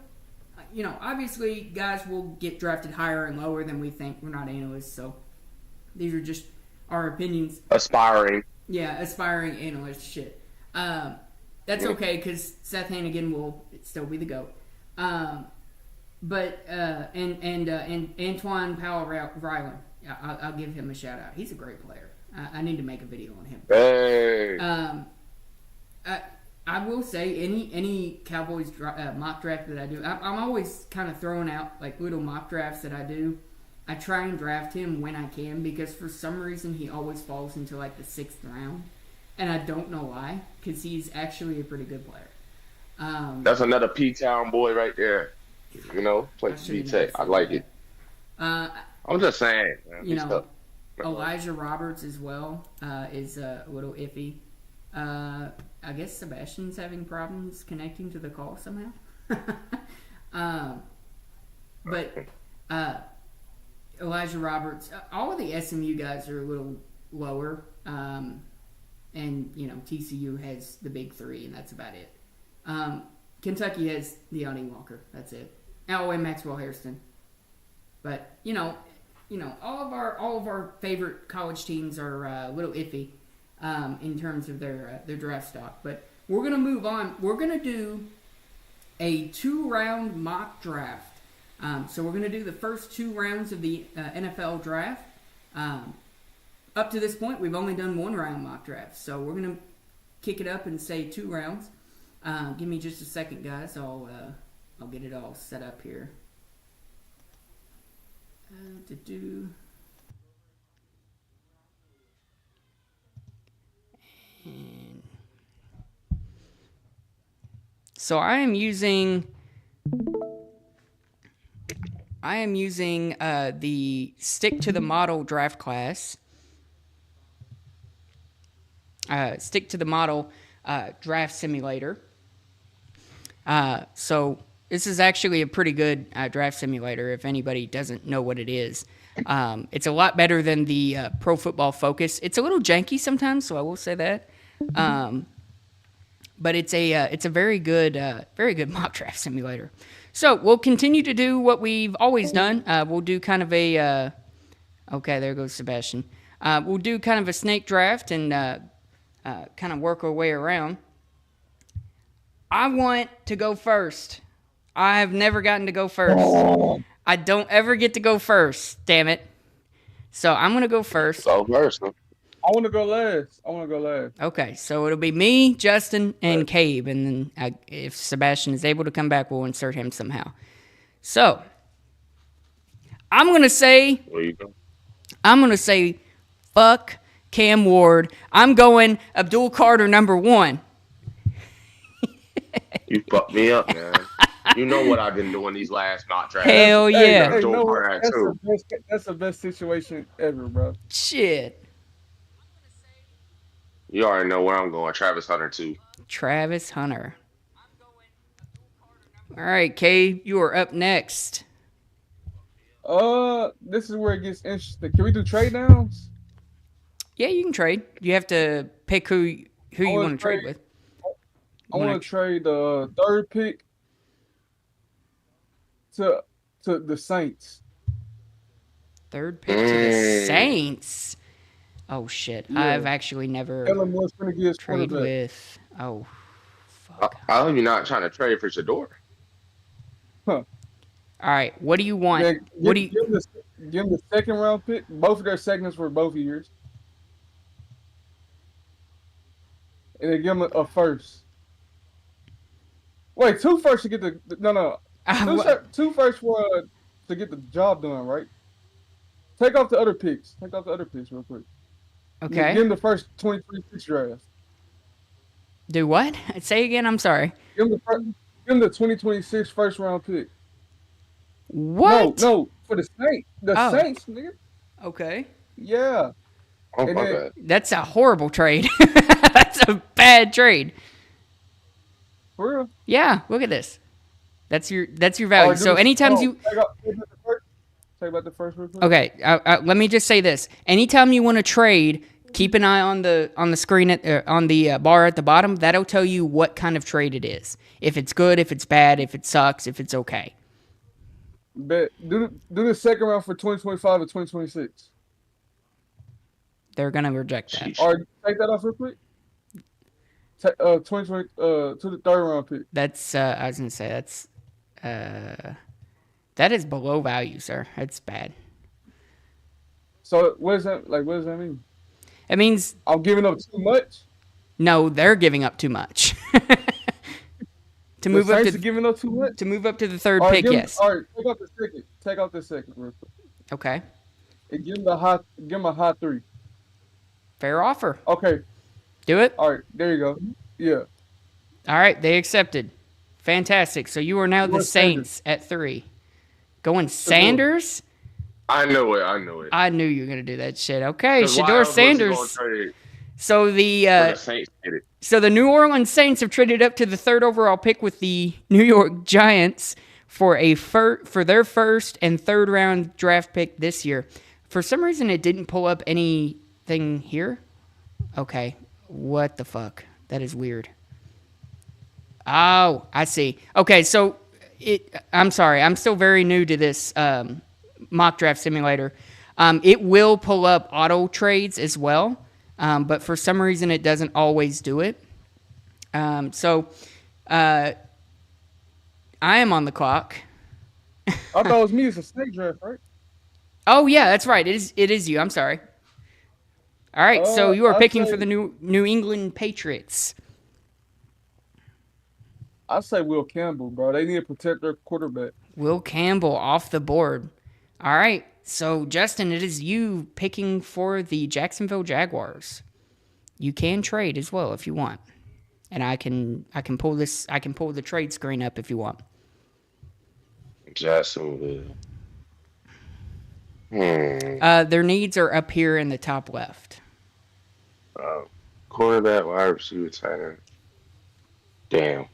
obviously guys will get drafted higher and lower than we think. We're not analysts, so these are just our opinions. Aspiring. Yeah, aspiring analyst shit. That's okay because Seth Hannigan will still be the GOAT. But Antoine Powell Ryland, I'll give him a shout out. He's a great player. I need to make a video on him. Hey. I will say any Cowboys mock draft that I do, I'm always kind of throwing out like little mock drafts that I do. I try and draft him when I can because for some reason he always falls into like the 6th round, and I don't know why because he's actually a pretty good player. That's another P-Town boy right there. Plays P-Tech. I like it. I'm just saying. Man, Elijah Roberts as well is a little iffy. I guess Sebastian's having problems connecting to the call somehow. But Elijah Roberts, all of the SMU guys are a little lower. And, TCU has the big 3, and that's about it. Kentucky has Deontay Walker. That's it. Oh, and Maxwell Hairston. But, all of our favorite college teams are a little iffy. In terms of their draft stock. But we're going to move on. We're going to do a 2-round mock draft. So we're going to do the first 2 rounds of the NFL draft. Up to this point, we've only done 1-round mock draft. So we're going to kick it up and say 2 rounds. Give me just a second, guys. I'll get it all set up here. So I am using the stick to the model draft class. Stick to the model draft simulator. So this is actually a pretty good draft simulator if anybody doesn't know what it is. It's a lot better than the Pro Football Focus. It's a little janky sometimes, so I will say that. But it's a very good mock draft simulator. So we'll continue to do what we've always done. We'll do kind of a okay, there goes Sebastian. We'll do kind of a snake draft and kind of work our way around. I want to go first. I have never gotten to go first. I don't ever get to go first. Damn it. So I'm gonna go first. Go first. I want to go last. Okay, so it'll be me, Justin, and Cabe, and then if Sebastian is able to come back, we'll insert him somehow. So, I'm going to say, Where you go? Fuck Cam Ward. I'm going Abdul Carter number 1. You fucked me up, man. You know what I've been doing these last mock drafts. Hell yeah. Hey, that's the best situation ever, bro. Shit. You already know where I'm going. Travis Hunter, too. Travis Hunter. All right, Cabe, you are up next. This is where it gets interesting. Can we do trade downs? Yeah, you can trade. You have to pick who I you want want to to trade trade. with. I You want want to to trade the third pick to the Saints. third pick to the Mm. Saints. Oh shit! Yeah, I've actually never Kellen Moore's gonna get his trade quarterback. with. Oh I, fuck. I hope you're not trying to trade for Shador. Huh. All right. What do you want? Then What do you? give him the second round pick. Both of their seconds for both years, and then give him a first. Wait, two firsts to get the no. Two firsts for to get the job done, right? Take off the other picks. Take off the other picks real quick. Yeah, Okay. give him the first 2026 draft. Do what? Say again. I'm sorry. Give him the first, give him the 2026 first round pick. No, What? no, for the Saints. The Oh. Saints, nigga. Okay. Yeah. Oh And my then bad. That's a horrible trade. That's a bad trade. for real. Yeah. Look at this. That's your All value. right, So anytime you take about the first real quick. okay, let me just say this: anytime you want to trade, keep an eye on the screen on the bar at the bottom. That'll tell you what kind of trade it is. If it's good, if it's bad, if it sucks, if it's okay. Bet. Do the second round for 2025 and 2026. They're gonna reject that. Sheesh. All right, take that off real quick. 2020 to the third round pick. That's I was gonna say that is below value, sir. That's bad. So what is that like? What does that mean? It means I'm giving up too much. no, they're giving up too much. To The move up Saints are to giving up too much. the third All right, pick, yes. all right, take out the second. Take out the second real quick. Okay. And give him the hot. Give him a hot 3. Fair offer. Okay. Do it. All right. There you go. Yeah. All right, they accepted. Fantastic. So you are now the Going Saints at 3. Going Sanders? I know it. I know it. I knew you were gonna do that shit. Okay, 'Cause why Shador else was he gonna Sanders. trade So for the Saints did it? the New Orleans Saints have traded up to the 3rd overall pick with the New York Giants for for their first and 3rd round draft pick this year. For some reason, it didn't pull up anything here. Okay, what the fuck? That is weird. Oh, I see. Okay, so I'm sorry. I'm still very new to this mock draft simulator. It will pull up auto trades as well, but for some reason it doesn't always do it. I am on the clock. I thought it was me. It's a snake draft, right? Oh yeah, that's right. It is you. I'm sorry. All right, so you are I'll picking say- for the New England Patriots. I say Will Campbell, bro. They need to protect their quarterback. Will Campbell off the board. All right. So, Justin, it is you picking for the Jacksonville Jaguars. You can trade as well if you want. And I can pull the trade screen up if you want. Jacksonville. Their needs are up here in the top left. Quarterback, wide receiver, tight end. Damn.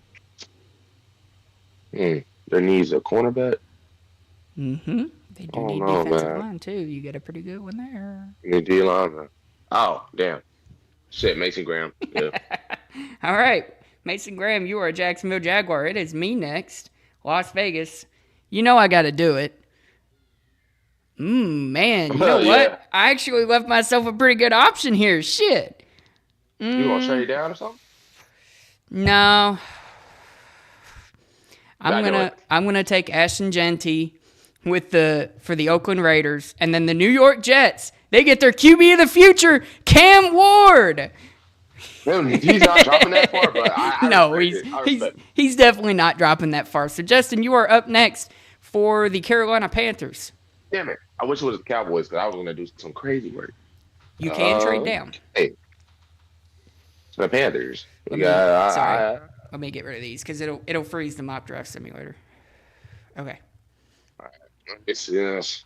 Their needs a cornerback. Mm-hmm. They do Oh, need no, defensive man. line too. You get a pretty good one there. Need D lineman. Oh, damn. Shit, Mason Graham. Yeah. All right. Mason Graham, you are a Jacksonville Jaguar. It is me next. Las Vegas. You know I got to do it. Man, you know what? Yeah. I actually left myself a pretty good option here. Shit. You gonna trade down or something? No. I know it. I'm gonna take Ashton Genty for the Oakland Raiders, and then the New York Jets. They get their QB of the future, Cam Ward. He's not dropping that far, but I No, respect it. I respect it. he's definitely not dropping that far. So Justin, you are up next for the Carolina Panthers. Damn it. I wish it was the Cowboys because I was gonna do some crazy work. You can trade down. Hey. The Panthers. Sorry. Let me get rid of these because it'll freeze the mock draft simulator. Okay. It's yes.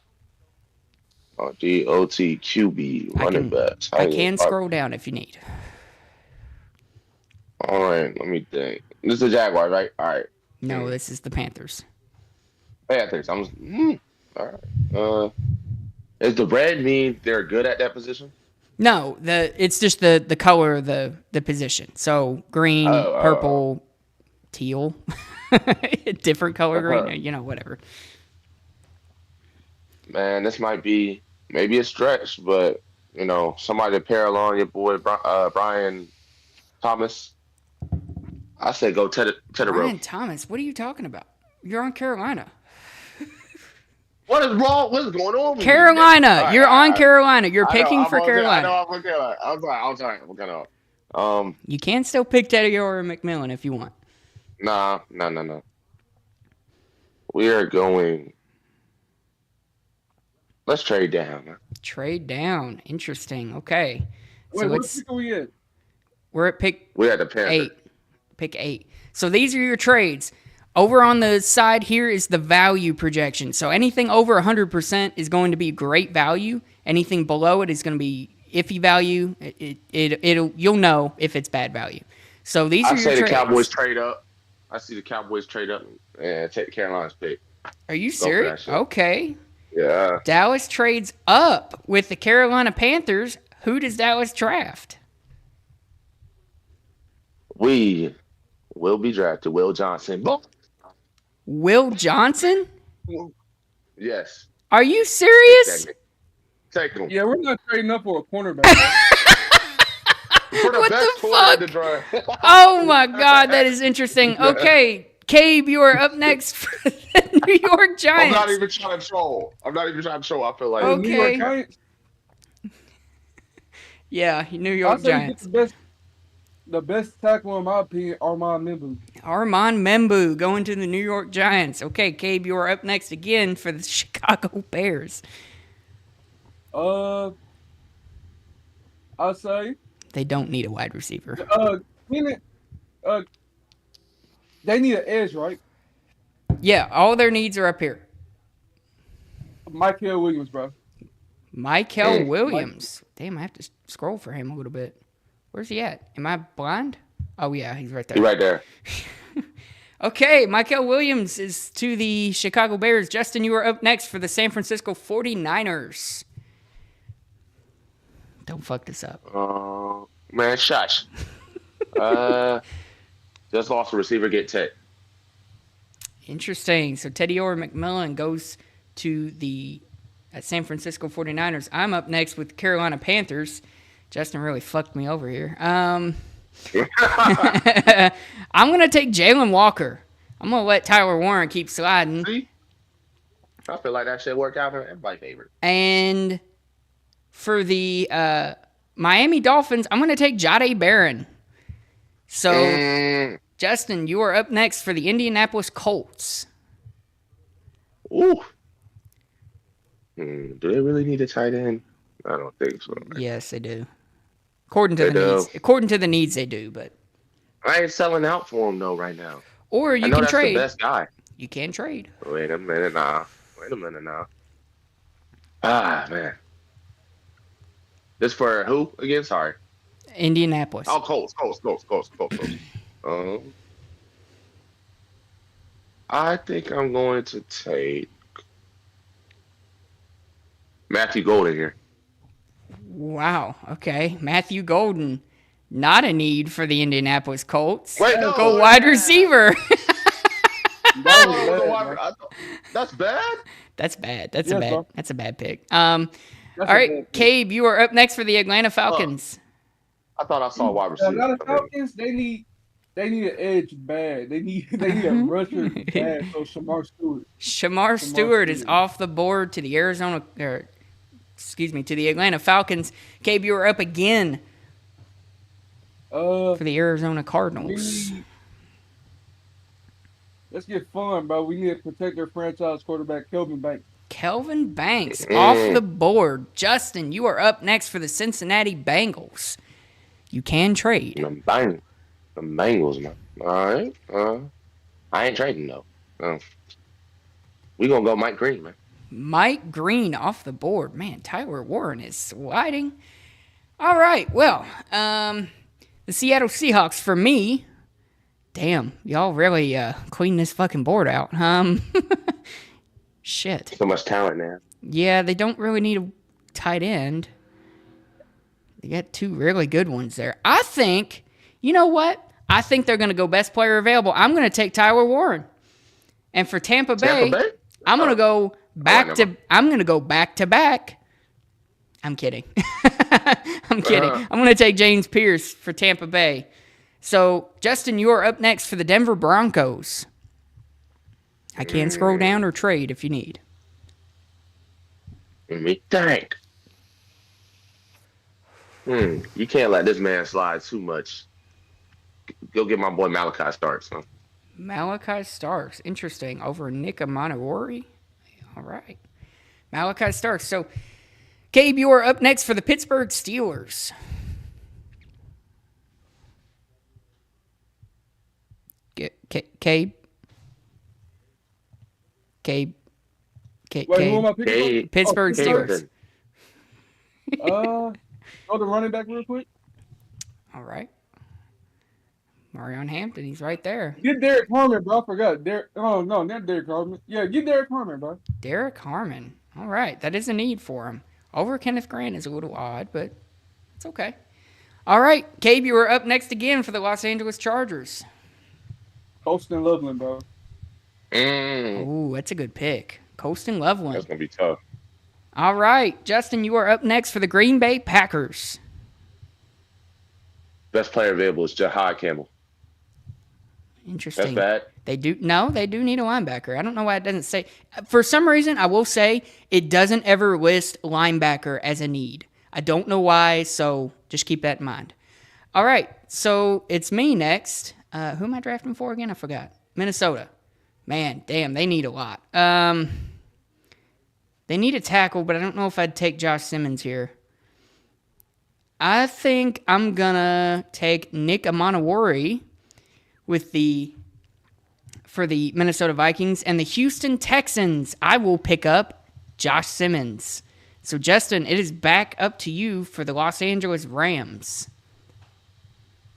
DOTQB running backs. I can scroll down if you need. All right, let me think. This is the Jaguars, right? All right. No, this is the Panthers. Panthers. All right. Does the red mean they're good at that position? No, it's just the color of the position. So green, Oh, purple, teal, different color green. Whatever. man, this might be maybe a stretch, but somebody to pair along your boy Brian Thomas. I say go to the rope. Ryan Thomas, what are you talking about? You're on Carolina. What is wrong? What is going on with you today? Carolina, you're All on right. Carolina. You're I know. picking for I Carolina. know. I'm okay. I'm sorry. I'm kind of. You can still pick Teddy or McMillan if you want. Nah. We are going. Let's trade down. Man. Trade down. Interesting. Okay. Wait, what pick are we at? We're at pick We had the Panthers. 8. Pick 8. So these are your trades. Over on the side here is the value projection. So anything over 100% is going to be great value. Anything below it is going to be iffy value. You'll know if it's bad value. So these are your trades. I say the Cowboys trade up. I see the Cowboys trade up and take Carolina's pick. Are you serious? Okay. Yeah. Dallas trades up with the Carolina Panthers. Who does Dallas draft? We will be drafted Will Johnson. Will Johnson? Yes. Are you serious? Take him. Yeah, we're not trading up for a cornerback. What the fuck? Oh my God, that is interesting. Okay, Cabe, you are up next for the New York Giants. I'm not even trying to troll. I feel like Okay. New York Giants. Yeah, New York Giants. The best tackle, in my opinion, Armand Membu. Armand Membu going to the New York Giants. Okay, Cabe, you are up next again for the Chicago Bears. I'll say they don't need a wide receiver. They need an edge, right? Yeah, all their needs are up here. Mykel Williams, bro. Mykel Williams. Damn, I have to scroll for him a little bit. Where's he at? Am I blind? Oh, yeah, he's right there. He's right there. Okay, Mykel Williams is to the Chicago Bears. Justin, you are up next for the San Francisco 49ers. Don't fuck this up. Man, shush. Just lost a receiver, get Ted. Interesting. So Teddy or McMillan goes to the San Francisco 49ers. I'm up next with Carolina Panthers. Justin really fucked me over here. I'm going to take Jalen Walker. I'm going to let Tyler Warren keep sliding. See? I feel like that should work out for everybody's favorite. And for the Miami Dolphins, I'm going to take Jahdae Barron. So, Justin, you are up next for the Indianapolis Colts. Ooh. Do they really need a tight end? I don't think so. Man. Yes, they do. According to the needs, they do. But I ain't selling out for them though right now. Or you can trade. The best guy. You can trade. Wait a minute now. Ah man. This for who again? Sorry. Indianapolis. Oh, Colts. I think I'm going to take Matthew Golden here. Wow. Okay. Matthew Golden. Not a need for the Indianapolis Colts. Wait, no. Go wide receiver. That's bad? That's bad. That's a bad pick. All right, Cabe, you are up next for the Atlanta Falcons. I thought I saw a wide receiver. The Atlanta Falcons, they need an edge bad. They need a rusher bad. So Shamar Stewart is off the board to the to the Atlanta Falcons. Cabe, you are up again for the Arizona Cardinals. Let's get fun, bro. We need to protect their franchise quarterback, Kelvin Banks. Kelvin Banks off the board. Justin, you are up next for the Cincinnati Bengals. You can trade. The Bengals, man. All right. I ain't trading, though. We going to go Mike Green, man. Mike Green off the board. Man, Tyler Warren is sliding. All right. Well, the Seattle Seahawks, for me, damn, y'all really clean this fucking board out. Shit. So much talent there. Yeah, they don't really need a tight end. They got two really good ones there. I think, you know what? I think they're going to go best player available. I'm going to take Tyler Warren. And for Tampa Bay, I'm going to go I'm going to go back to back. I'm kidding. I'm kidding. I'm going to take James Pierce for Tampa Bay. So, Justin, you are up next for the Denver Broncos. I can scroll down or trade if you need. Let me think. You can't let this man slide too much. Go get my boy Malachi Starks, huh? Malachi Starks. Interesting. Over Nick Amanawari. All right. Malachi Starks. So, Gabe, you are up next for the Pittsburgh Steelers. Gabe? Wait, who am I picking? Pittsburgh Steelers. Go to running back real quick. All right. Marion Hampton, he's right there. Get Derek Harmon, bro. I forgot. Oh, no, not Derek Harmon. Yeah, get Derek Harmon, bro. Derek Harmon. All right. That is a need for him. Over Kenneth Grant is a little odd, but it's okay. All right. Gabe, you are up next again for the Los Angeles Chargers. Colston Loveland, bro. Ooh, that's a good pick. Colston Loveland. That's going to be tough. All right. Justin, you are up next for the Green Bay Packers. Best player available is Jahai Campbell. Interesting. That's bad. They do need a linebacker. I don't know why it doesn't say. For some reason, I will say it doesn't ever list linebacker as a need. I don't know why, so just keep that in mind. All right, so it's me next. Who am I drafting for again? I forgot. Minnesota. Man, damn, they need a lot. They need a tackle, but I don't know if I'd take Josh Simmons here. I think I'm going to take Nick Amanawari for the Minnesota Vikings, and the Houston Texans, I will pick up Josh Simmons. So, Justin, it is back up to you for the Los Angeles Rams.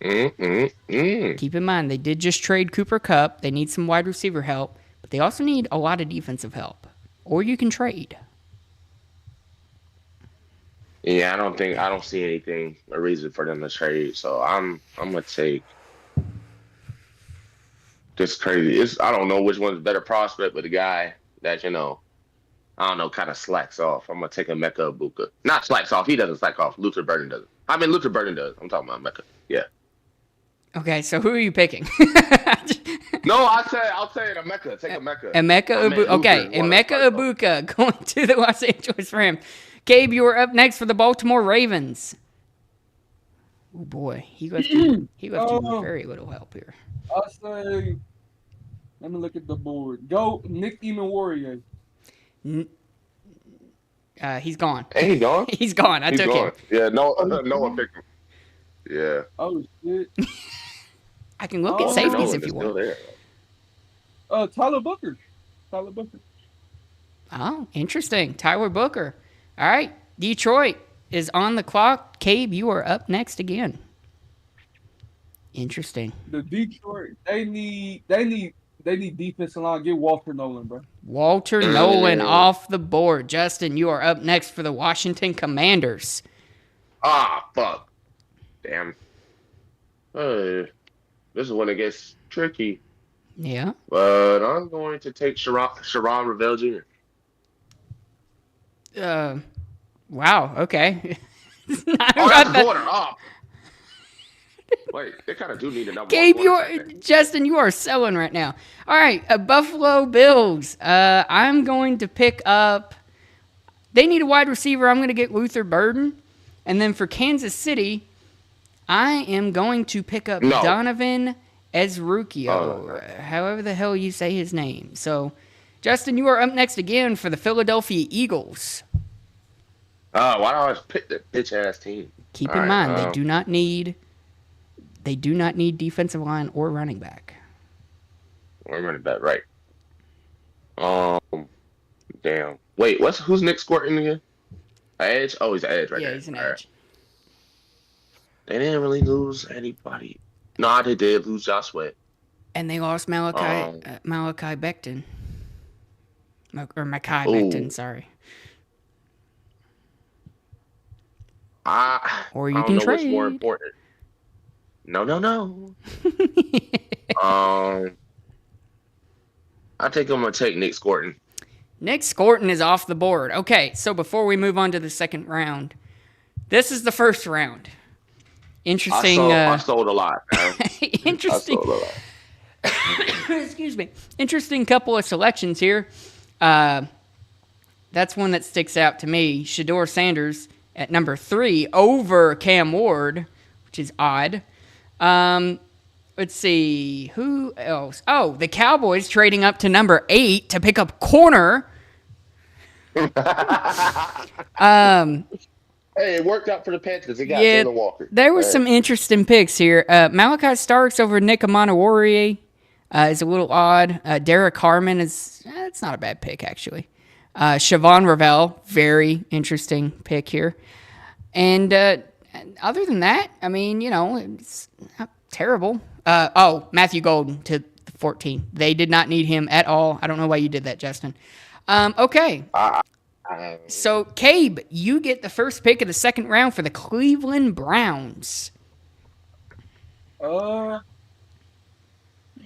Keep in mind, they did just trade Cooper Kupp. They need some wide receiver help, but they also need a lot of defensive help. Or you can trade. Yeah, I don't see a reason for them to trade. So I'm gonna take this crazy. I don't know which one's better prospect, but the guy that kind of slacks off. I'm gonna take Emeka Ibuka. Not slacks off. He doesn't slack off. Luther Burden doesn't. I mean, Luther Burden does. I'm talking about Emeka. Yeah. Okay, so who are you picking? No, I'll say it. Emeka. Take Emeka. Emeka Ibuka. Okay, Emeka Ibuka going to the Los Angeles Rams. Gabe, you are up next for the Baltimore Ravens. Oh boy, he left you with very little help here. I'll say, let me look at the board. Go Nick Warrior. He's gone. Hey, he's gone? He's gone. I took him. Yeah, no one picked him. Yeah. Oh, shit. I can look at safeties if you want. There. Tyler Booker. Oh, interesting. Tyler Booker. All right. Detroit is on the clock. Gabe, you are up next again. Interesting. The Detroit, they need defensive line. Get Walter Nolan, bro. Walter Nolan off the board. Justin, you are up next for the Washington Commanders. Ah, fuck. Damn. This is when it gets tricky. Yeah. But I'm going to take Sharon Ravel Jr. Wow. Okay. That's border off. Wait, they kind of do need a number. Gabe, Justin, you are selling right now. All right, Buffalo Bills. I'm going to pick up. They need a wide receiver. I'm going to get Luther Burden, and then for Kansas City, I am going to pick up Donovan Ezrukio, however the hell you say his name. So, Justin, you are up next again for the Philadelphia Eagles. Why do I always pick the bitch-ass team? Keep in mind, they do not need defensive line or running back. Or running back, right. Damn. Wait, who's Nick Squirtin again? Edge? Oh, he's an edge right there. Yeah, he's an edge. Right. They didn't really lose anybody. No, they did lose Josh Sweat. And they lost Malachi Becton. Or Mekhi Becton, sorry. Or I you don't can know what's more trade. important. No. Um, I think I'm gonna take Nick Scorton. Nick Scorton is off the board. Okay, so before we move on to the second round, this is the first round. Interesting. I sold a lot, man. I Interesting. sold a lot. Excuse me. Interesting couple of selections here. That's one that sticks out to me. Shedeur Sanders at number 3 over Cam Ward, which is odd. Let's see. Who else? Oh, the Cowboys trading up to number 8 to pick up corner. Hey, it worked out for the Panthers. They got Yeah, Jalen Walker. there were some interesting picks here. Malachi Starks over Nick Amanawarrior is a little odd. Derek Harmon is it's not a bad pick, actually. Siobhan Ravel, very interesting pick here. And other than that, I mean, it's not terrible. Matthew Golden to 14. They did not need him at all. I don't know why you did that, Justin. Okay. So, Cabe, you get the first pick of the second round for the Cleveland Browns. They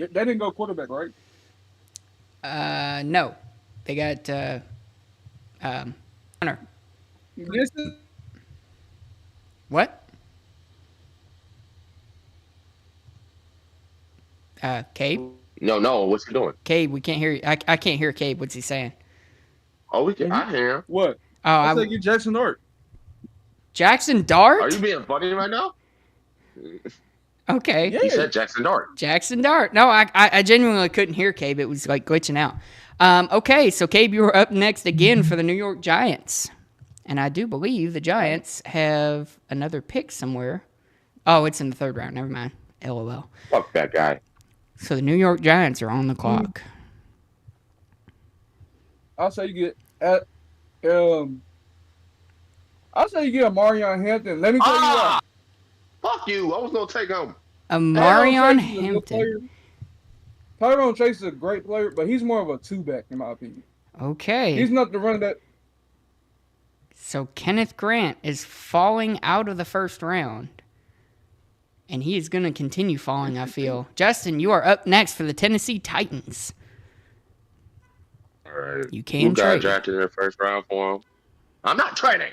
didn't go quarterback, right? No. They got Hunter. This is What? Cabe? No. What's he doing? Cabe, we can't hear you. I can't hear Cabe. What's he saying? Oh, we can. I hear him. what? Oh, I think you Jackson Dart. Jackson Dart? Are you being funny right now? Okay. Yeah. He said Jackson Dart. Jackson Dart. No, I genuinely couldn't hear Cabe. It was like glitching out. Okay, so Cabe, you are up next again for the New York Giants. And I do believe the Giants have another pick somewhere. Oh, it's in the third round. Never mind. LOL. Fuck that guy. So the New York Giants are on the clock. I'll say you get I'll say you get Marion Hampton. Let me tell you what. Fuck you. I was gonna take him. Marion Hampton. Tyrone Chase is a great player, but he's more of a two-back, in my opinion. Okay. He's not the running that. So Kenneth Grant is falling out of the first round. And he is going to continue falling, I feel. Justin, you are up next for the Tennessee Titans. All right. You can Who got trade. drafted in the first round for him? I'm not trading.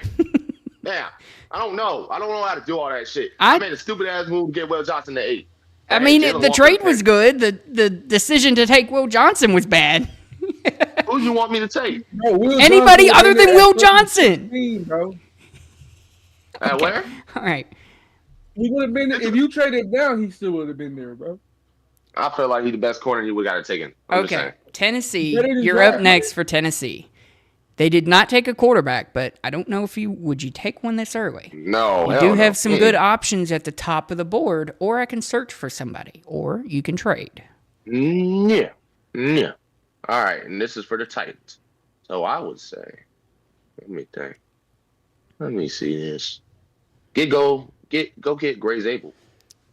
Yeah. I don't know. I don't know how to do all that shit. I made a stupid ass move to get Will Johnson to 8. I mean, the trade was good. The decision to take Will Johnson was bad. Who do you want me to take? No, Anybody other than Will Johnson. 15, bro. At where? All right. He would have been if you traded down. He still would have been there, bro. I feel like he's the best corner he would have got to take. Okay, Tennessee. You're up next for Tennessee. They did not take a quarterback, but I don't know if would you take one this early. No, you do have some good options at the top of the board, or I can search for somebody, or you can trade. Yeah. All right, and this is for the Titans. So I would say, let me think. Let me see this. Go get Gray Zabel.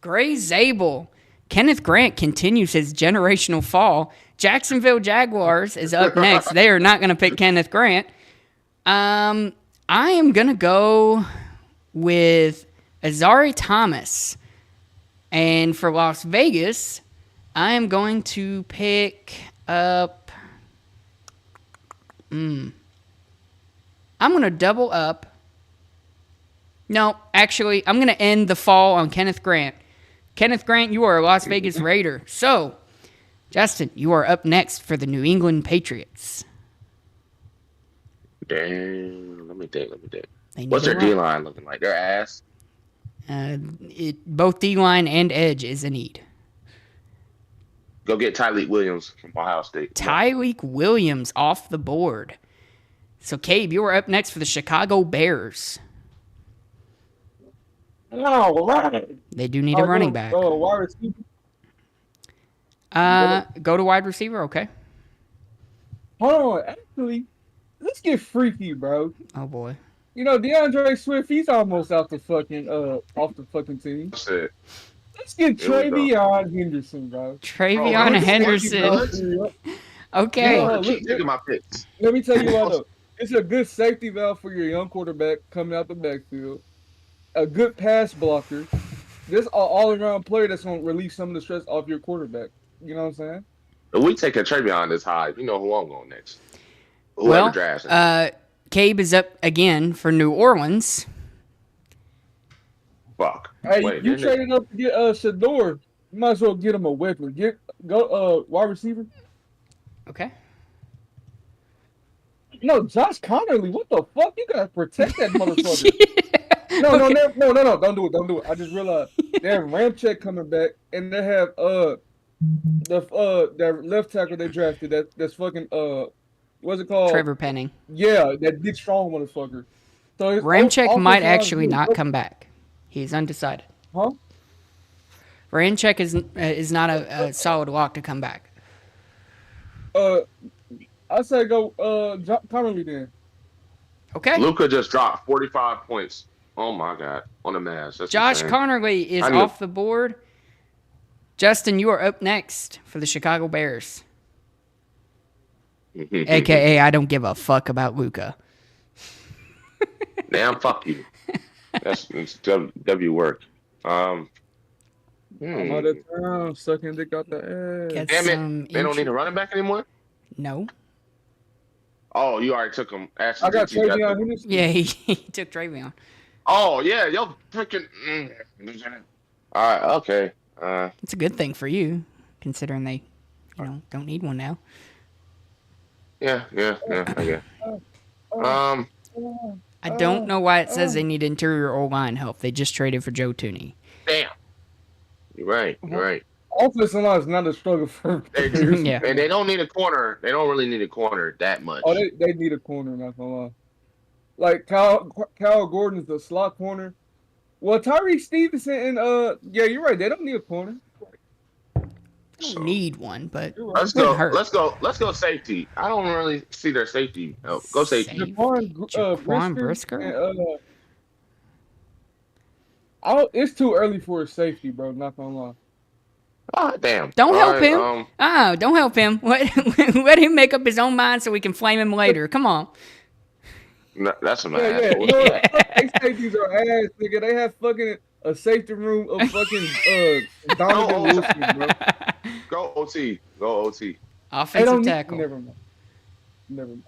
Gray Zabel. Kenneth Grant continues his generational fall. Jacksonville Jaguars is up next. They are not going to pick Kenneth Grant. I am going to go with Azari Thomas. And for Las Vegas, I am going to pick up... I'm going to double up. No, actually, I'm going to end the fall on Kenneth Grant. Kenneth Grant, you are a Las Vegas Raider. So, Justin, you are up next for the New England Patriots. Damn, let me think. They What's need their a lot. D-line looking like? Their ass? Both D-line and edge is a need. Go get Tyleek Williams from Ohio State. Tyleek Williams off the board. So, Cabe, you are up next for the Chicago Bears. Oh, right. They do need a running back. Oh, wide receiver. Go to wide receiver, okay. Hold on, actually, let's get freaky, bro. Oh, boy. You know, DeAndre Swift, he's almost off the fucking team. Shit. Let's get Here we go. Travion Henderson, bro. Travion Oh, Henderson. Okay. Yeah. Keep taking my picks. Let me tell you what, though. It's a good safety valve for your young quarterback coming out the backfield. a good pass blocker. This all around player that's gonna relieve some of the stress off your quarterback. You know what I'm saying? If we take a Travion this high, you know who I'm going next. Whoever Well, drafts him. Cabe is up again for New Orleans. Fuck. Hey, Wait, you didn't traded up to get Shador. You might as well get him a weapon. Go wide receiver. Okay. No, Josh Connerly. What the fuck? You gotta protect that motherfucker. Yeah. No, Okay. no. Don't do it. I just realized they have Ramczyk coming back, and they have that left tackle they drafted. That's fucking what's it called? Trevor Penning. Yeah, that big strong motherfucker. So his Ramczyk might offensive line actually is not good. come back. He's undecided. Huh? Ramczyk is not a solid lock to come back. I say go Connerly then. Okay. Luka just dropped 45 points. Oh my god, on the Mavs. That's Josh insane. Connerly is I knew- off the board. Justin, you are up next for the Chicago Bears. AKA, I don't give a fuck about Luka. Damn, fuck you. It's W work. I'm out of town, sucking dick out the ass. Get Damn some it. They don't need a running back anymore? No. Oh, you already took him. Ashton I got Dixie got Travion the- Henderson. Yeah, he took Travion. Oh, yeah. Yo, freaking. All right, okay. It's a good thing for you, considering they, don't need one now. Yeah, I guess. I don't know why it says they need interior O-line help. They just traded for Joe Tooney. Damn. You're right. Offensive line is not a struggle for Bears. Yeah. And they don't need a corner. They don't really need a corner that much. Oh, they need a corner, not gonna lie. Like Kyle Gordon is the slot corner. Well, Tyreek Stevenson and yeah, you're right. They don't need a corner. They don't need one, but Let's it wouldn't go. hurt. Let's go safety. I don't really see their safety. Oh, go safety. Jaquan Brisker? And, it's too early for a safety, bro. Not gonna lie. Ah, damn. Don't All help right, him. Don't help him. Let him make up his own mind so we can flame him later. Come on. No, that's a Yeah, man. yeah. You know what? They safeties are ass, nigga. They have fucking a safety room of fucking Donovan Wilson, bro. Go OT. Go OT. They Offensive don't tackle. Never mind.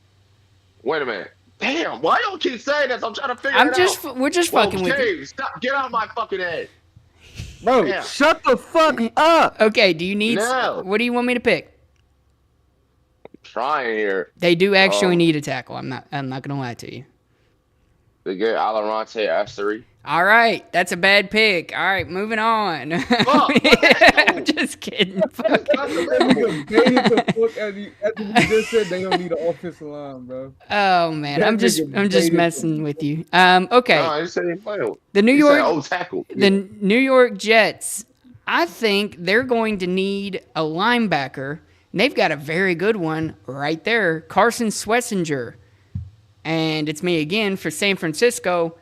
Wait a minute. Damn. Why y'all keep saying this? I'm trying to figure it out. We're just fucking with you. Okay, stop. Get out of my fucking head. Bro, Damn. shut the fuck up. Okay, do you need? No. What do you want me to pick? Trying here They do actually need a tackle. I'm not gonna lie to you. to get Alorante Astori. All right, that's a bad pick. All right, moving on. I'm just kidding. Fuck. That nigga baited the fuck out of you after you just said they don't need an offensive line, bro. Oh man, That I'm just nigga baited messing with you. Okay. No, I just said he played. The New He York said, oh, tackle. The New York Jets, I think they're going to need a linebacker. And they've got a very good one right there, Carson Swessinger. And it's me again for San Francisco.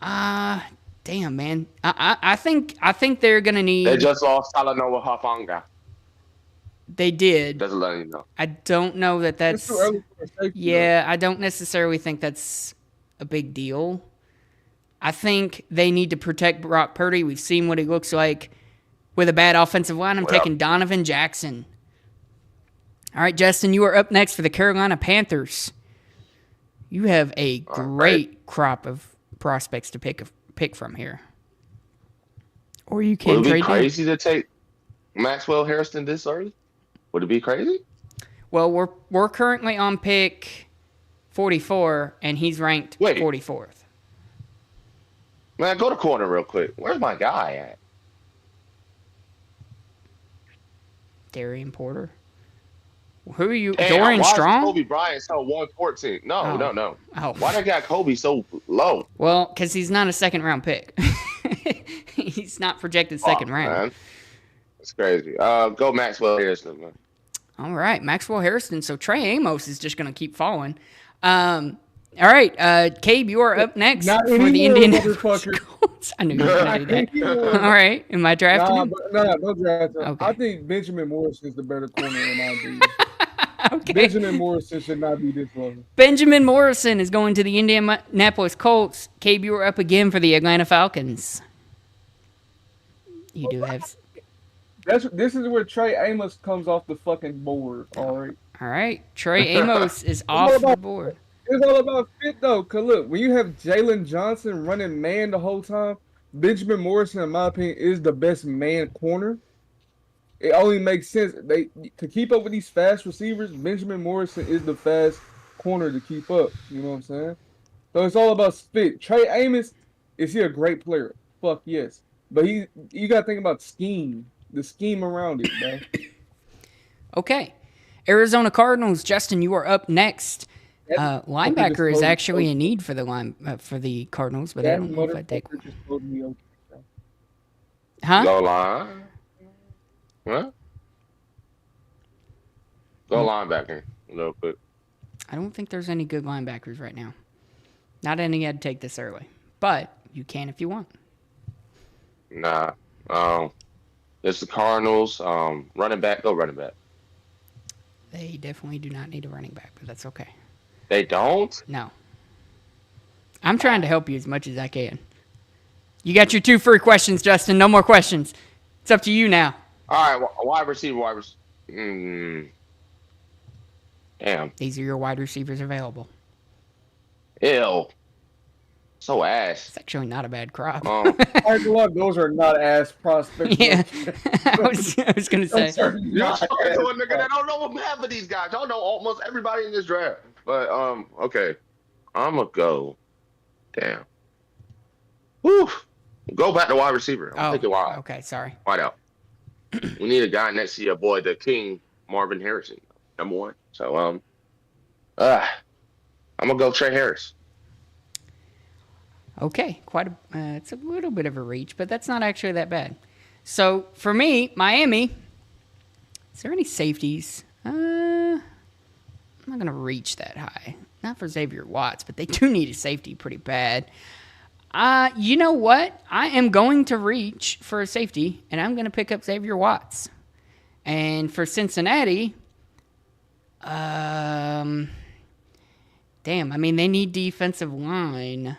Damn, man. I think they're going to need... They just lost Talanoa Hafanga. They did. Doesn't let you know. I don't know that It's that's... too early for a safety, Yeah, I don't necessarily think that's a big deal. I think they need to protect Brock Purdy. We've seen what he looks like with a bad offensive line. I'm taking Donovan Jackson. All right, Justin, you are up next for the Carolina Panthers. You have a great crop of prospects to pick from here. Or you can Would it be trade them. crazy to take Maxwell Harrison this early? Would it be crazy? Well, we're currently on pick 44, and he's ranked 44th. Man, go to corner real quick. Where's my guy at? Darian Porter. Who are you? Damn, Dorian why is Strong? Kobe Bryant so 114. No. Oh. Why they got Kobe so low? Well, because he's not a second-round pick. He's not projected second round. Man. That's crazy. Go Maxwell Harrison, man. All right, Maxwell Harrison. So Trey Amos is just going to keep falling. All right, Cabe, you are up next Not for the anymore, Indianapolis motherfucker. Colts. I knew you were going to do that. All right, am I drafting him? No, don't draft him. Okay. I think Benjamin Morrison is the better corner in my opinion. Okay. Benjamin Morrison should not be this low. Benjamin Morrison is going to the Indianapolis Colts. Cabe, you are up again for the Atlanta Falcons. You do have. This is where Trey Amos comes off the fucking board. All right. All right. Trey Amos is all off the about- board. It's all about fit though. Cause look, when you have Jalen Johnson running man the whole time, Benjamin Morrison, in my opinion, is the best man corner. It only makes sense to keep up with these fast receivers. Benjamin Morrison is the fast corner to keep up. You know what I'm saying? So it's all about fit. Trey Amos, is he a great player? Fuck yes, but you gotta think about the scheme around it, man. Okay. Arizona Cardinals. Justin, you are up next. Linebacker is actually a need for the Cardinals, but I don't know if I take one. Huh? Go line. What? Go linebacker real quick. I don't think there's any good linebackers right now. Not any I'd take this early, but you can if you want. Nah. It's the Cardinals. Running back. Go running back. They definitely do not need a running back, but that's okay. They don't? No. I'm trying to help you as much as I can. You got your 2 free questions, Justin. No more questions. It's up to you now. All right. Wide receiver. Damn. These are your wide receivers available. Ew. So ass. It's actually not a bad crop. Those are not ass prospects. Yeah. I was going to say. You're talking to a nigga that don't know half of these guys. Y'all know almost everybody in this draft. But, okay. I'm going to go. Damn. Whew. Go back to wide receiver. I'm taking wide. Okay, sorry. Wide out. We need a guy next to your boy, the King, Marvin Harrison. Number 1. So, I'm going to go Trey Harris. Okay, it's a little bit of a reach, but that's not actually that bad. So, for me, Miami, is there any safeties? I'm not going to reach that high. Not for Xavier Watts, but they do need a safety pretty bad. You know what? I am going to reach for a safety, and I'm going to pick up Xavier Watts. And for Cincinnati, damn, I mean, they need defensive line.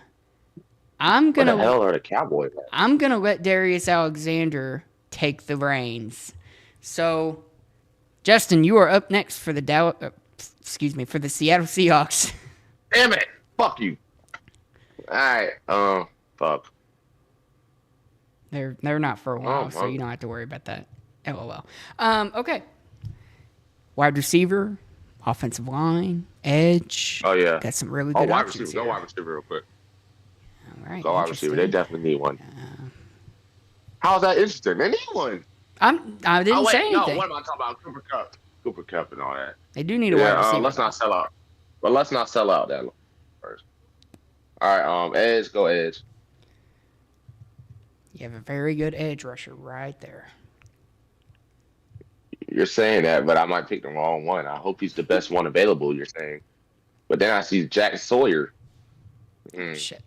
What the hell are the Cowboys? I'm going to let Darius Alexander take the reins. So, Justin, you are up next for the for the Seattle Seahawks. Damn it! Fuck you. All right. Fuck. They're not for a while, so you don't have to worry about that. LOL. Okay. Wide receiver, offensive line, edge. Oh yeah. Got some really good wide options receiver. here. Go wide receiver real quick. All right. Go wide receiver. They definitely need one. How's that interesting? They need one. I didn't say anything. No, what am I talking about? Cooper Kupp and all that. They do need a wide receiver. Let's not sell out. But let's not sell out that first. All right, edge, go edge. You have a very good edge rusher right there. You're saying that, but I might pick the wrong one. I hope he's the best one available, you're saying. But then I see Jack Sawyer. Shit.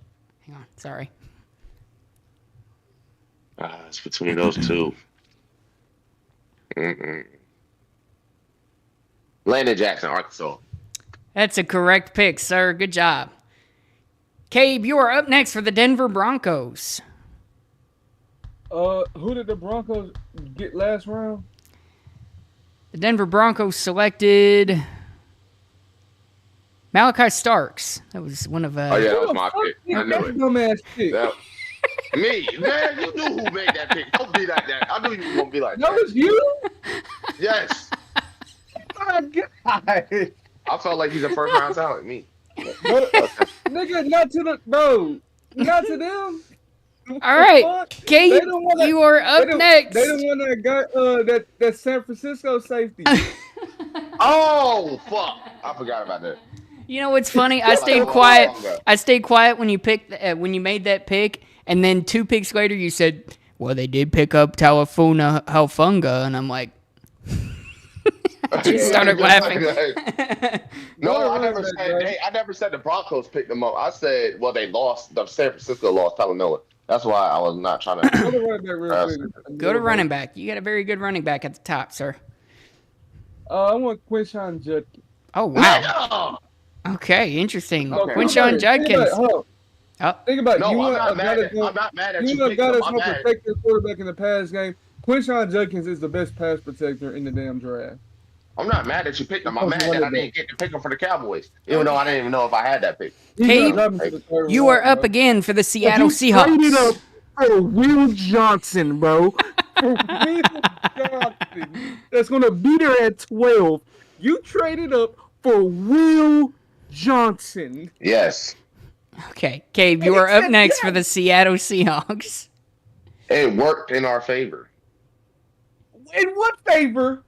Hang on. Sorry. It's between those two. Landon Jackson, Arkansas. That's a correct pick, sir. Good job. Cabe, you are up next for the Denver Broncos. Who did the Broncos get last round? The Denver Broncos selected Malachi Starks. That was one of. Oh yeah, that was my pick. I knew it. Dumbass pick. Me, man, you knew who made that pick. Don't be like that. I knew you were gonna be like that. That was you? Yes. My God. I felt like he's a first round talent. Me. Nigga, not to the bro. Not to them. All right, Kate, you are up next. They don't want that guy, that San Francisco safety. Oh fuck! I forgot about that. You know what's funny? I stayed quiet. I stayed quiet when you picked when you made that pick, and then 2 picks later you said, "Well, they did pick up Talafuna Haufunga," and I'm like, just started laughing. No, I never said the Broncos picked them up. I said, well, they lost. The San Francisco lost Talanoa. That's why I was not trying to. Go to running back real quick. Go to running back. You got a very good running back at the top, sir. I want Quinshawn Judkins. Oh wow. Nigga! Okay, interesting. No, Okay, think about Quinshawn it. Think about it. Judkins. Hold on. Oh, Think about it. No, You I'm want a not guy mad that's at. going. I'm not mad at You you want a picking guy him. that's I'm going to mad. protect the quarterback in the pass game. Quinshawn Judkins is the best pass protector in the damn draft. I'm not mad that you picked He him. I'm comes mad that I running back. didn't get to pick him for the Cowboys, even though I didn't even know if I had that pick. He's gonna Cade, drop me to Like, the third you are round, up bro. again for the But Seattle you traded Seahawks. up for Will Johnson, bro. For Will Johnson, that's gonna be there at 12. You traded up for Will Johnson. yes, Okay, Cade, you And he are up said next for yes. the Seattle Seahawks. it worked in our favor. In what favor?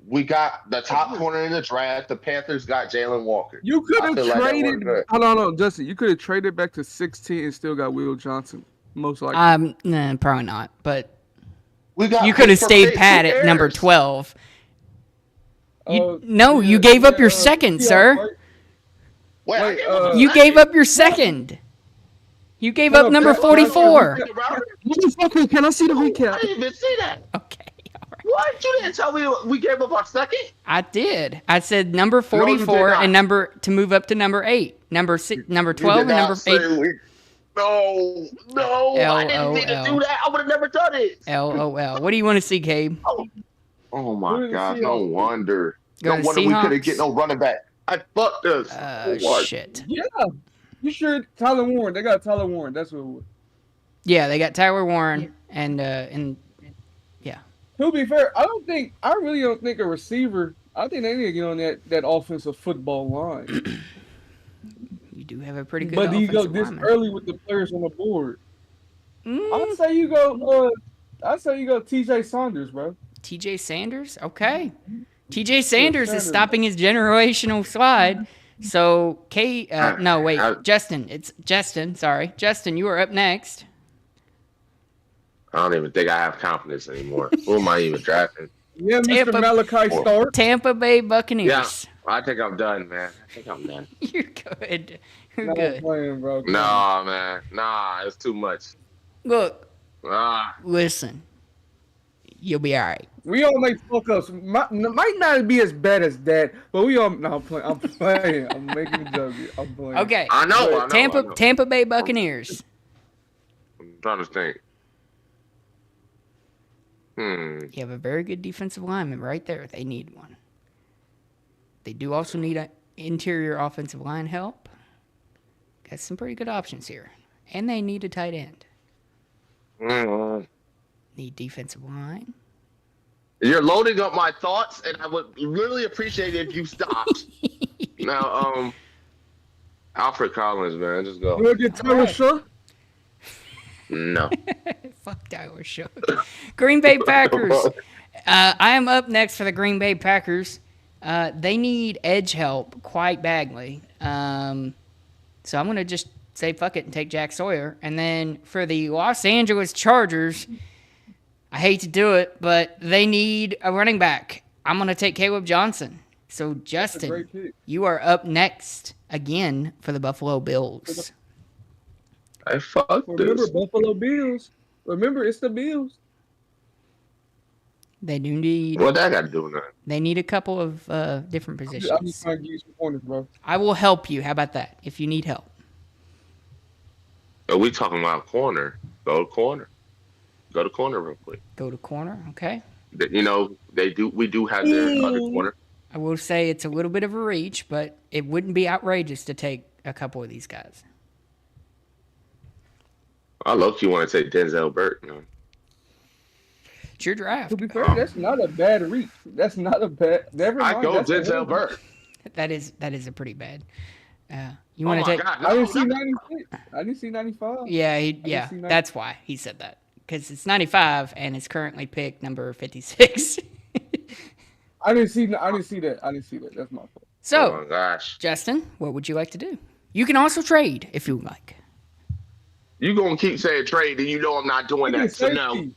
We got the top corner in the draft. The Panthers got Jalen Walker. You could I have feel like that traded. worked good. Hold on, Justin. You could have traded back to 16 and still got Will Johnson. Most likely. Nah, probably not. But We got you could have pick for stayed pick. pat Who at number cares? 12. You Yeah, gave up your yeah, second, Seahawks, sir. right? Wait, I Wait, gave up a You second. gave up your second. You gave Hold up up, number can I see the 44. recap? Motherfucker, can I see the I recap? didn't even see that. Okay, all right. What? You didn't tell me we gave up our second? I did. I said number you did 44 not. and number to move up to number 8. Number 12 You and did number not 8. say we. No, I didn't mean to LOL. do that. I would have never done it. LOL. What do you want to see, Gabe? Oh Who my are the gosh, no Seahawks? wonder. Go No to the wonder we couldn't Seahawks? get no running back. I fucked us. What? Shit. Yeah. You sure Tyler Warren? They got Tyler Warren. That's what it was. Yeah, they got Tyler Warren and yeah. To be fair, I really don't think a receiver. I think they need to get on that offensive football line. You do have a pretty good But do you go offensive this lineman. early with the players on the board? Mm, I'd say you go. T.J. Saunders, bro. TJ Sanders? Okay. TJ Sanders is Sanders. stopping his generational slide. So, no, wait. Justin. It's Justin. Sorry. Justin, you are up next. I don't even think I have confidence anymore. Who am I even drafting? Yeah, Tampa- Mr. Malachi Stark. Tampa Bay Yeah, Buccaneers. I think I'm done, man. I think I'm done. You're good. You're No, good. playing, bro. Nah, man. Nah, it's too much. Look, Ah, listen. You'll be all right. We all make fuck ups. Might not be as bad as that, but we all. No, I'm playing. I'm playing. I'm making a joke. I'm playing. Okay. I know. I know. Tampa Bay Buccaneers. I'm trying to think. You have a very good defensive lineman right there. They need one. They do also need an interior offensive line help. Got some pretty good options here. And they need a tight end. Need defensive line. You're loading up my thoughts, and I would really appreciate it if you stopped. Now, Alfred Collins, man, just go. You want to get Tyler Shaw? No. Fuck Tyler Shook. Green Bay Packers. I am up next for the Green Bay Packers. They need edge help quite badly. So I'm going to just say fuck it and take Jack Sawyer. And then for the Los Angeles Chargers, I hate to do it, but they need a running back. I'm going to take Caleb Johnson. So, Justin, great pick. you are up next again for the Buffalo Bills. I fucked Remember this. Buffalo Bills. Remember, it's the Bills. They do need. What that got to do with that? They need a couple of different I'm just positions. trying to give you some pointers, bro. I will help you. How about that? If you need help. Are we talking about corner? Go to corner. Go to corner real quick. Go to corner, okay? You know, we do have their other corner. I will say it's a little bit of a reach, but it wouldn't be outrageous to take a couple of these guys. I low-key want to take Denzel Burt. You know? It's your draft. To be fair, that's not a bad reach. That's not a bad. Never mind. I go that's a Denzel Burt. That is a pretty bad. You Oh want my to take? God! I didn't see No, 96. I didn't see 95. Yeah, see that. that's why he said that because it's 95 and it's currently picked number 56. I didn't see that. I didn't see that. That's my fault. oh So, my gosh! Justin, what would you like to do? You can also trade if you would like. You gonna keep saying trade, and you know I'm not doing Look at that. So no, safety.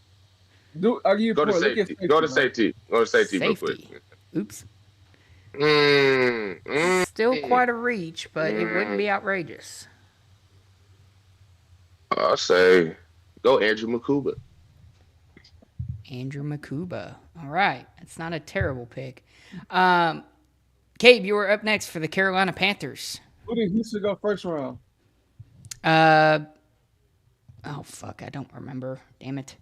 I'll give you a go to point. Look at safety. Go to bro. safety. Go to safety real quick. Safety. Oops. Still quite a reach, but it wouldn't be outrageous. I'll say go Andrew Makuba. Andrew Makuba. All right, that's not a terrible pick. Gabe, you are up next for the Carolina Panthers. Who did Houston go first round? Uh, oh fuck, I don't remember. Damn it.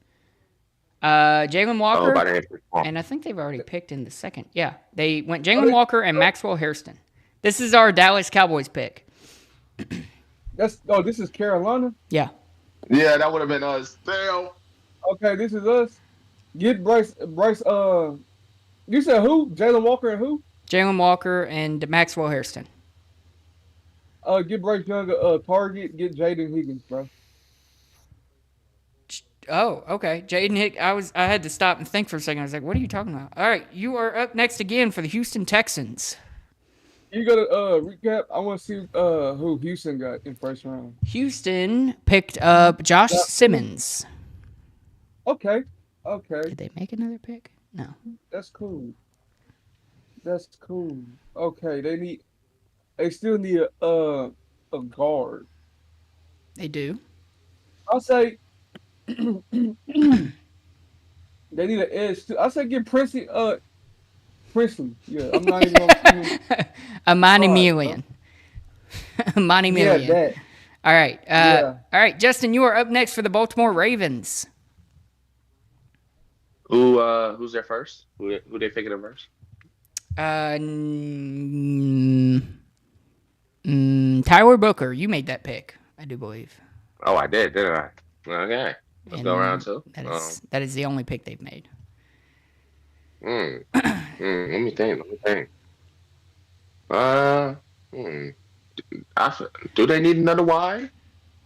Jalen Oh, Walker, by the answer. Oh, and I think they've already picked in the second. Yeah, they went Jalen Walker and Maxwell Hairston. This is our Dallas Cowboys pick. This is Carolina. Yeah, yeah, that would have been us. Damn. Okay, this is us. Get Bryce. You said who? Jalen Walker and who? Jalen Walker and Maxwell Hairston. Get Bryce Young a target. Get Jaden Higgins, bro. Oh, okay. Jaden Hick. I had to stop and think for a second. I was like, "What are you talking about?" All right, you are up next again for the Houston Texans. You got to recap. I want to see who Houston got in first round. Houston picked up Josh Simmons. Okay. Did they make another pick? No. That's cool. Okay, they still need a guard. They do. I'll say they need an edge too. I'll say get Princely. Yeah, I'm not even gonna Amani Million. Amani Million. Yeah, that. All right. Yeah. All right, Justin, you are up next for the Baltimore Ravens. Who's there first? Who they picking up first? Tyler Booker, you made that pick, I do believe. Oh, I did, didn't I? Okay. Let's go around two. That is the only pick they've made. Let me think. Uh, hmm. Do they need another wide?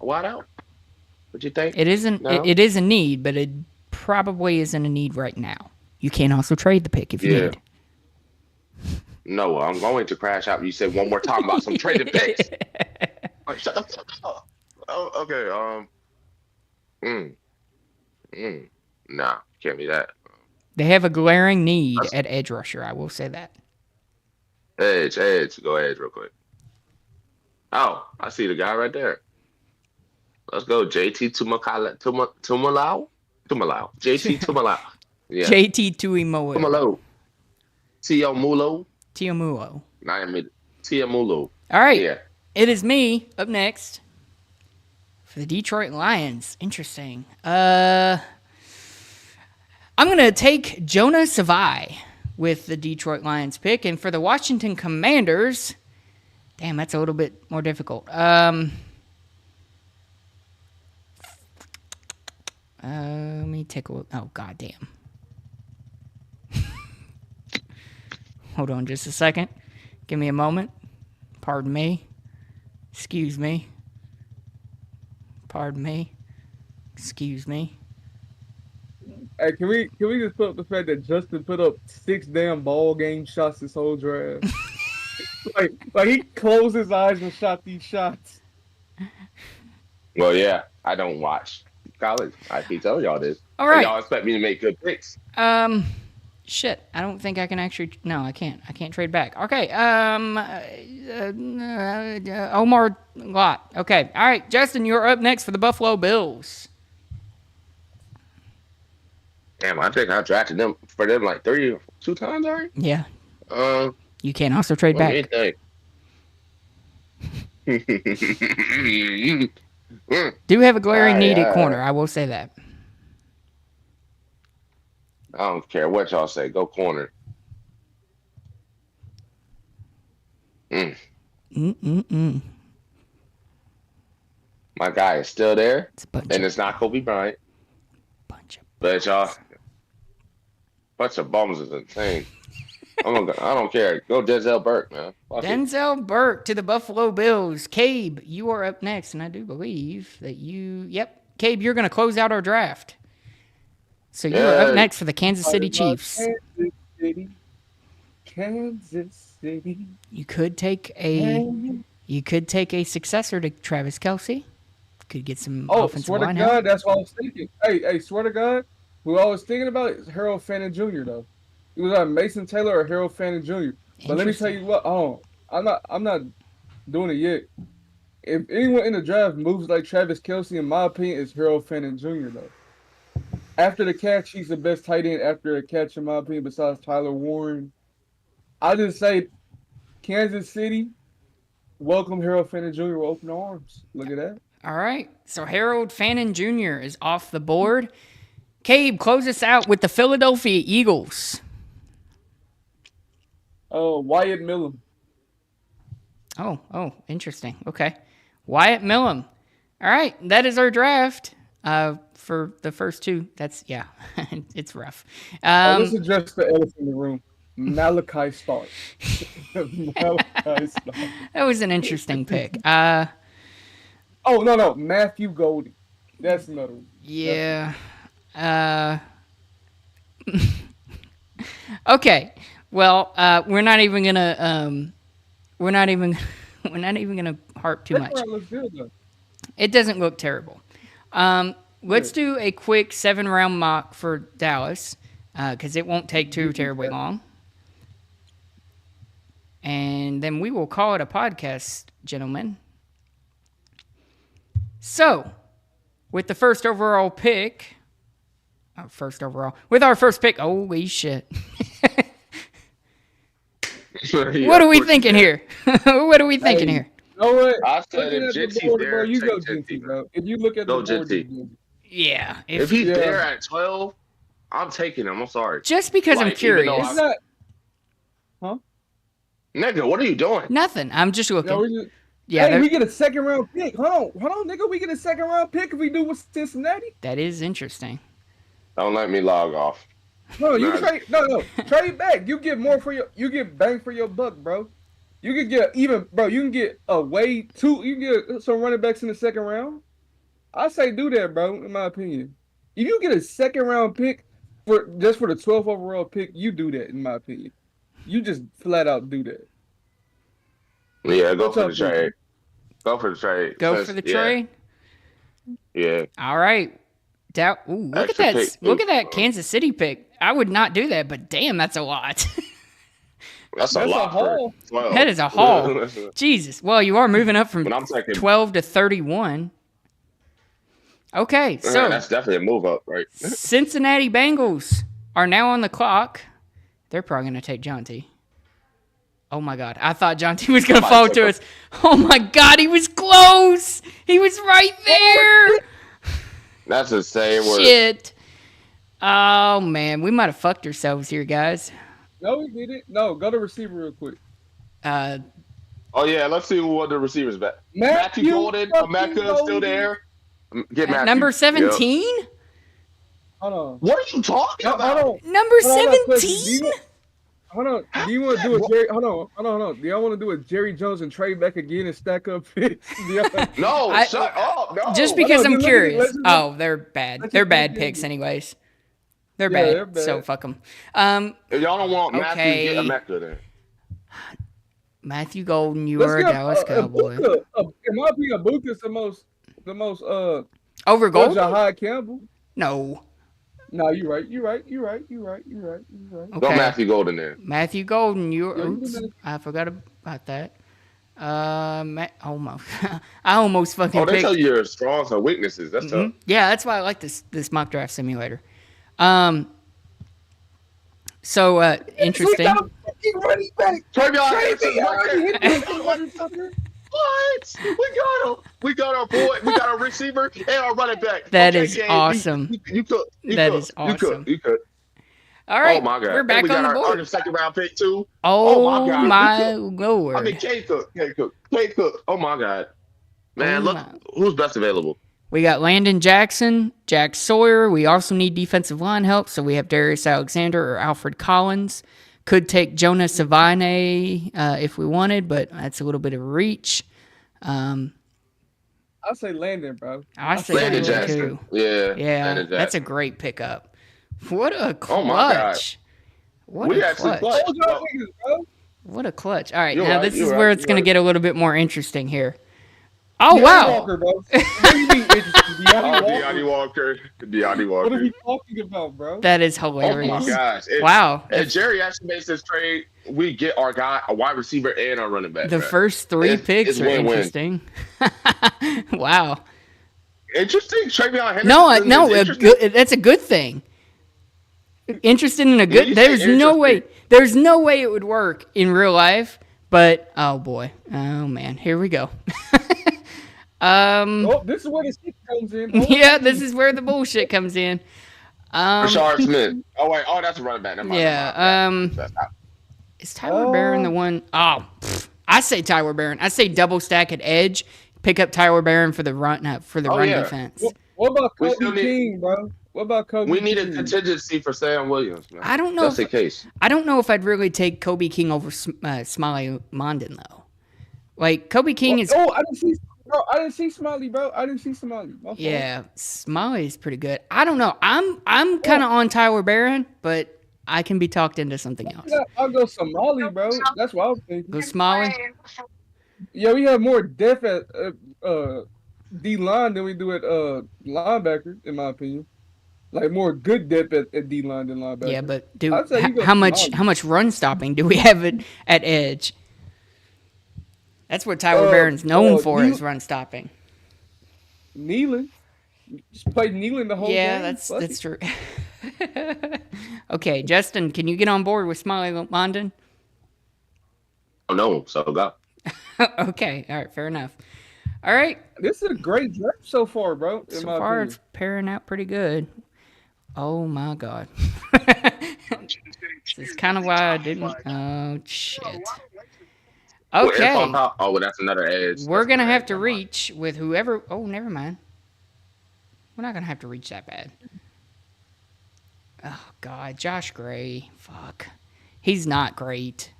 A wide out? What you think? It isn't. No? It is a need, but it probably isn't a need right now. You can also trade the pick if you need. No, I'm going to crash out. You said one more time about some traded picks. Like, shut the fuck up. Oh, okay. Nah, can't be that. They have a glaring need at edge rusher. I will say that. Edge. Go edge real quick. Oh, I see the guy right there. Let's go, JT Tumalau. JT Tumalau. Yeah. JT Tuimoloau. Tumalau. Tiamulo. Tiamulo. Tiamulo. All right. Yeah. It is me up next for the Detroit Lions. Interesting. I'm going to take Jonah Savai with the Detroit Lions pick. And for the Washington Commanders, damn, that's a little bit more difficult. Let me take a look. Oh, goddamn. Hold on just a second. Give me a moment. Pardon me. Excuse me. Pardon me. Excuse me. Hey, can we just put up the fact that Justin put up 6 damn ball game shots this whole draft? like he closed his eyes and shot these shots. Well, yeah, I don't watch college. I keep telling y'all this. All right. And y'all expect me to make good picks. Shit. I don't think I can actually. No, I can't. I can't trade back. Okay. Omar Lott. Okay. All right, Justin, you're up next for the Buffalo Bills. Damn, I think I drafted them for them like 32 times already. Yeah. You can also trade back. Do have a glaring need at corner. I will say that. I don't care what y'all say. Go corner. My guy is still there, and it's not Kobe Bryant. But y'all, bunch of bums is insane. I don't care. Go Denzel Burke, man. Denzel Burke to the Buffalo Bills. Cabe, you are up next, and I do believe that you. Yep, Cabe, you're going to close out our draft. So you are up next for the Kansas City Chiefs. Kansas City. You could take a successor to Travis Kelce. Could get some offensive swear to line God, help. that's what I was thinking. Hey, swear to God, who I was thinking about is Harold Fannin Jr. though. It was either Mason Taylor or Harold Fannin Jr. But let me tell you what, I'm not doing it yet. If anyone in the draft moves like Travis Kelce, in my opinion, it's Harold Fannin Jr. though. After the catch, he's the best tight end after the catch, in my opinion, besides Tyler Warren. I just say Kansas City, welcome Harold Fannin Jr. with open arms. Look at that. All right. So Harold Fannin Jr. is off the board. Cabe, close us out with the Philadelphia Eagles. Wyatt Millum. Oh, interesting. Okay. Wyatt Millum. All right. That is our draft for the first two. Yeah, it's rough. Let's address the elephant in the room. Malachi Stark. Malachi Stark. That was an interesting pick. No. Matthew Golden. That's another one. Yeah. Okay. Well, we're not even gonna harp too much. Looks good, though. It doesn't look terrible. Let's do a quick 7-round mock for Dallas, because it won't take too terribly long. And then we will call it a podcast, gentlemen. So, with the first overall pick, with our first pick, holy shit. What are we thinking here? What are we thinking here? You know what? I said if Jinty's there, you go take Jinty, Jinty. bro. If you look at Go the board, Jinty. Yeah. If he's there at 12, I'm taking him. I'm sorry. Just because I'm Like, even curious. though It's not. Nigga, what are you doing? Nothing. I'm just looking. No, Yeah, hey, we get a second round pick. Hold on, nigga. We get a second round pick if we do with Cincinnati. that is interesting. Don't let me log off. No, you Nah. trade back. You get more for you get bang for your buck, bro. You can get you can get you can get some running backs in the second round. I say do that, bro, in my opinion. If you get a second round pick for the 12th overall pick, you do that, in my opinion. You just flat out do that. Yeah, go What's for up, the trade. Go for the trade. Go Since- for the yeah, trade. Yeah. All right. Look at Extra that! pick. Look at that Kansas City pick. I would not do that, but damn, that's a lot. That's a That's a lot for haul. 12. That is a haul. Jesus. Well, you are moving up from But I'm taking 12 to 31. Okay, so that's definitely a move up, right? Cincinnati Bengals are now on the clock. They're probably going to take John T. Oh my God. I thought John T was going to fall to us. Oh my God. He was close. He was right there. That's the same word. Shit. Oh man. We might have fucked ourselves here, guys. No, we didn't. No, go to receiver real quick. Oh yeah, let's see who the receivers back. Matthew Golden, fucking Emeka still Golden. there. Get at Matthew. number Yep. 17? Hold on. What are you talking Hold about? on. Number Hold on, I got a question. 17? Hold on. Do you want to do a Jerry? Hold on. Do y'all want to do a Jerry Jones and trade back again and stack up picks? No, I- shut up. No. Just because Hold on, I'm just curious. let's just- Oh, they're bad. let's They're just bad look picks at it. anyways. They're Yeah, bad, they're bad. so fuck them. If y'all don't want Okay. Matthew, get Emeka then. Matthew Golden, you Let's are a get Dallas Cowboy. Ibuka. In my opinion, Ibuka's the most Over Golden? Jahai Campbell. No. No, you're right. Okay. Go Matthew Golden there. Matthew Golden, Yeah, oops, you I forgot about that. Almost. I almost fucking Oh, they picked. tell you your strengths and weaknesses. That's tough. Yeah, that's why I like this mock draft simulator. So interesting. Running back. Travion Crazy. What? We got our boy. We got our receiver and our running back. That Okay, is Gabe, awesome. You could. That is awesome. You could. All right, Oh my God. we're back And we on got the our board. second round pick too. Oh my God. my lord! I mean, K Cook. Oh my God. Man, Oh look my. who's best available. We got Landon Jackson, Jack Sawyer. We also need defensive line help, so we have Darius Alexander or Alfred Collins. Could take Jonah Savine if we wanted, but that's a little bit of a reach. I say Landon, bro. I say Landon Landon Jackson. too. Yeah. Yeah, Landon that's a Jackson. great pickup. What a clutch! Oh my God. What We a actually clutch! clutched. Hold y'all niggas, bro. What a clutch! All right, You're now right, this is you're where right, it's going to you're get a little bit more interesting here. Oh Deontay wow! Walker, bro. What do you mean interesting? Deontay Walker. Deontay What are Walker. we talking about, bro? That is Oh my hilarious. gosh. Wow. If Jerry actually makes this trade, we get our guy, a wide receiver, and our running back. The bro. first three It's- picks it's are win-win. interesting. Wow. Interesting. Travion Henderson. No, is no, interesting. that's a good thing. Interested in a When you good. say There's no way. interesting- There's no way it would work in real life. But oh boy, oh man, here we go. Oh, this is where the shit comes in. Oh, Yeah, this is where the bullshit comes in. Rashard Smith. Oh wait. Oh, that's a running back. Never mind, Yeah. never mind. That's not- Is Tyler Barron the one? Oh, I say Tyler Barron. I say double stack at edge. Pick up Tyler Barron for the run run yeah. defense. What about We Kobe still need- King, bro? What about Kobe We need a King? contingency for Sam Williams, man. I don't know. That's the case. I don't know if I'd really take Kobe King over Smiley Mondin though. Like Kobe King is. Oh, I didn't see Smiley, bro. I didn't see Smiley. My fault. Yeah, Smiley is pretty good. I don't know. I'm kind of on Tyler Barron, but I can be talked into something else. Yeah, I'll go Somali, bro. That's what I was thinking. Go Smiley. Yeah, we have more depth at D line than we do at linebacker, in my opinion. Like more good depth at D line than linebacker. Yeah, but I'd say you go how much Smiley. how much run stopping do we have at edge? That's what Tyler Barron's known for is run stopping. Nealon. Just played Nealon the whole Yeah, game. that's true. Okay, Justin, can you get on board with Smiley Mondin? Oh no, so go. Okay, all right, fair enough. All right, This is a great draft so far, bro. In so my far opinion. it's pairing out pretty good. Oh my god. This is kind of why I didn't. Oh shit. Okay. Oh, well, that's another edge. We're That's going to another have edge. to Never mind. reach with whoever. Oh, never mind. We're not going to have to reach that bad. Oh, God. Josh Gray. Fuck. He's not great.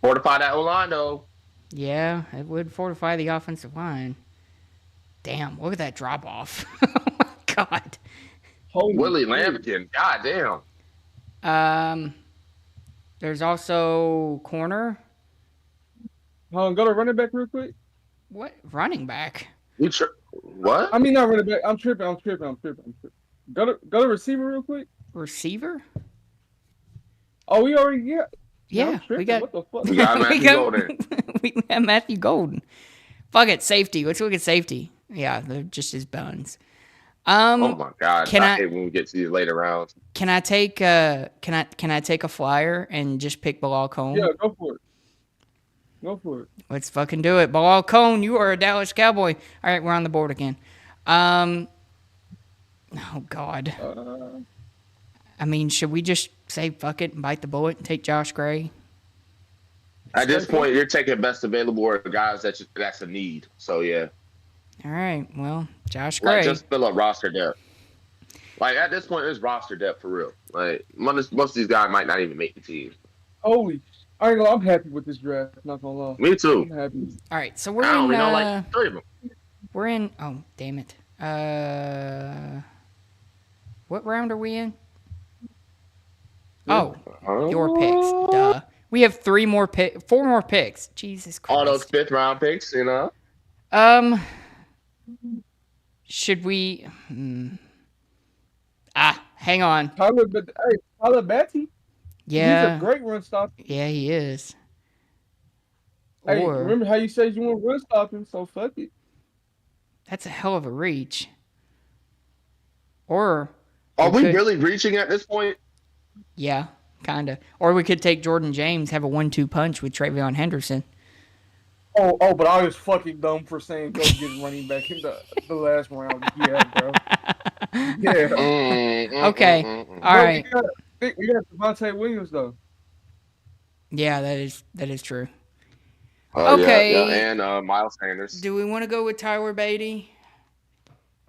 Fortify that O-line, though. Yeah, it would fortify the offensive line. Damn, look at that drop off. Oh, my God. Holy Willie shit. Lambkin. God damn. There's also corner. Hold on, go to running back real quick. What? Running back. What? I mean, not running back. I'm tripping. Go to receiver real quick. Receiver? Oh, we already got. Yeah, I'm tripping. we got. What the fuck? We got Matthew Golden. We got Matthew Golden. Fuck it, safety. Let's look at safety. Yeah, they're just his bones. Oh my God! Can I- hate when we get to these later rounds. Can I take can I take a flyer and just pick Bilal Cone? Yeah, go for it. Go for it. Let's fucking do it. Bilal Cone, you are a Dallas Cowboy. All right, we're on the board again. Oh God. I mean, should we just say fuck it and bite the bullet and take Josh Gray? At this point, you're taking best available or guys that's a need. So yeah, All right. Well, Josh Gray. like just fill up roster depth. Like at this point, it's roster depth for real. Like most of these guys might not even make the team. Holy. I ain't gonna, I'm happy with this draft. Not gonna lie. Me too. I'm happy. All right. So we're I in. only know like 3 of them. We're in. Oh, damn it. What round are we in? Oh, your picks. Duh. We have 4 more picks. Jesus Christ. All those 5th round picks, you know. Should we? Hang on. Tyler Batty. Yeah. He's a great run stopper. Yeah, he is. Hey, Or remember how you said you want run stopping? So fuck it. that's a hell of a reach. Or Are we could- really reaching at this point? Yeah, kind of. Or we could take Jordan James, have a 1-2 punch with Travion Henderson. Oh, but I was fucking dumb for saying go get running back in the last round. Yeah, bro. Yeah. Okay. All right. We got Devontae Williams though. Yeah, that is true. Oh, Okay. Yeah, and Miles Sanders. Do we want to go with Tyler Beatty?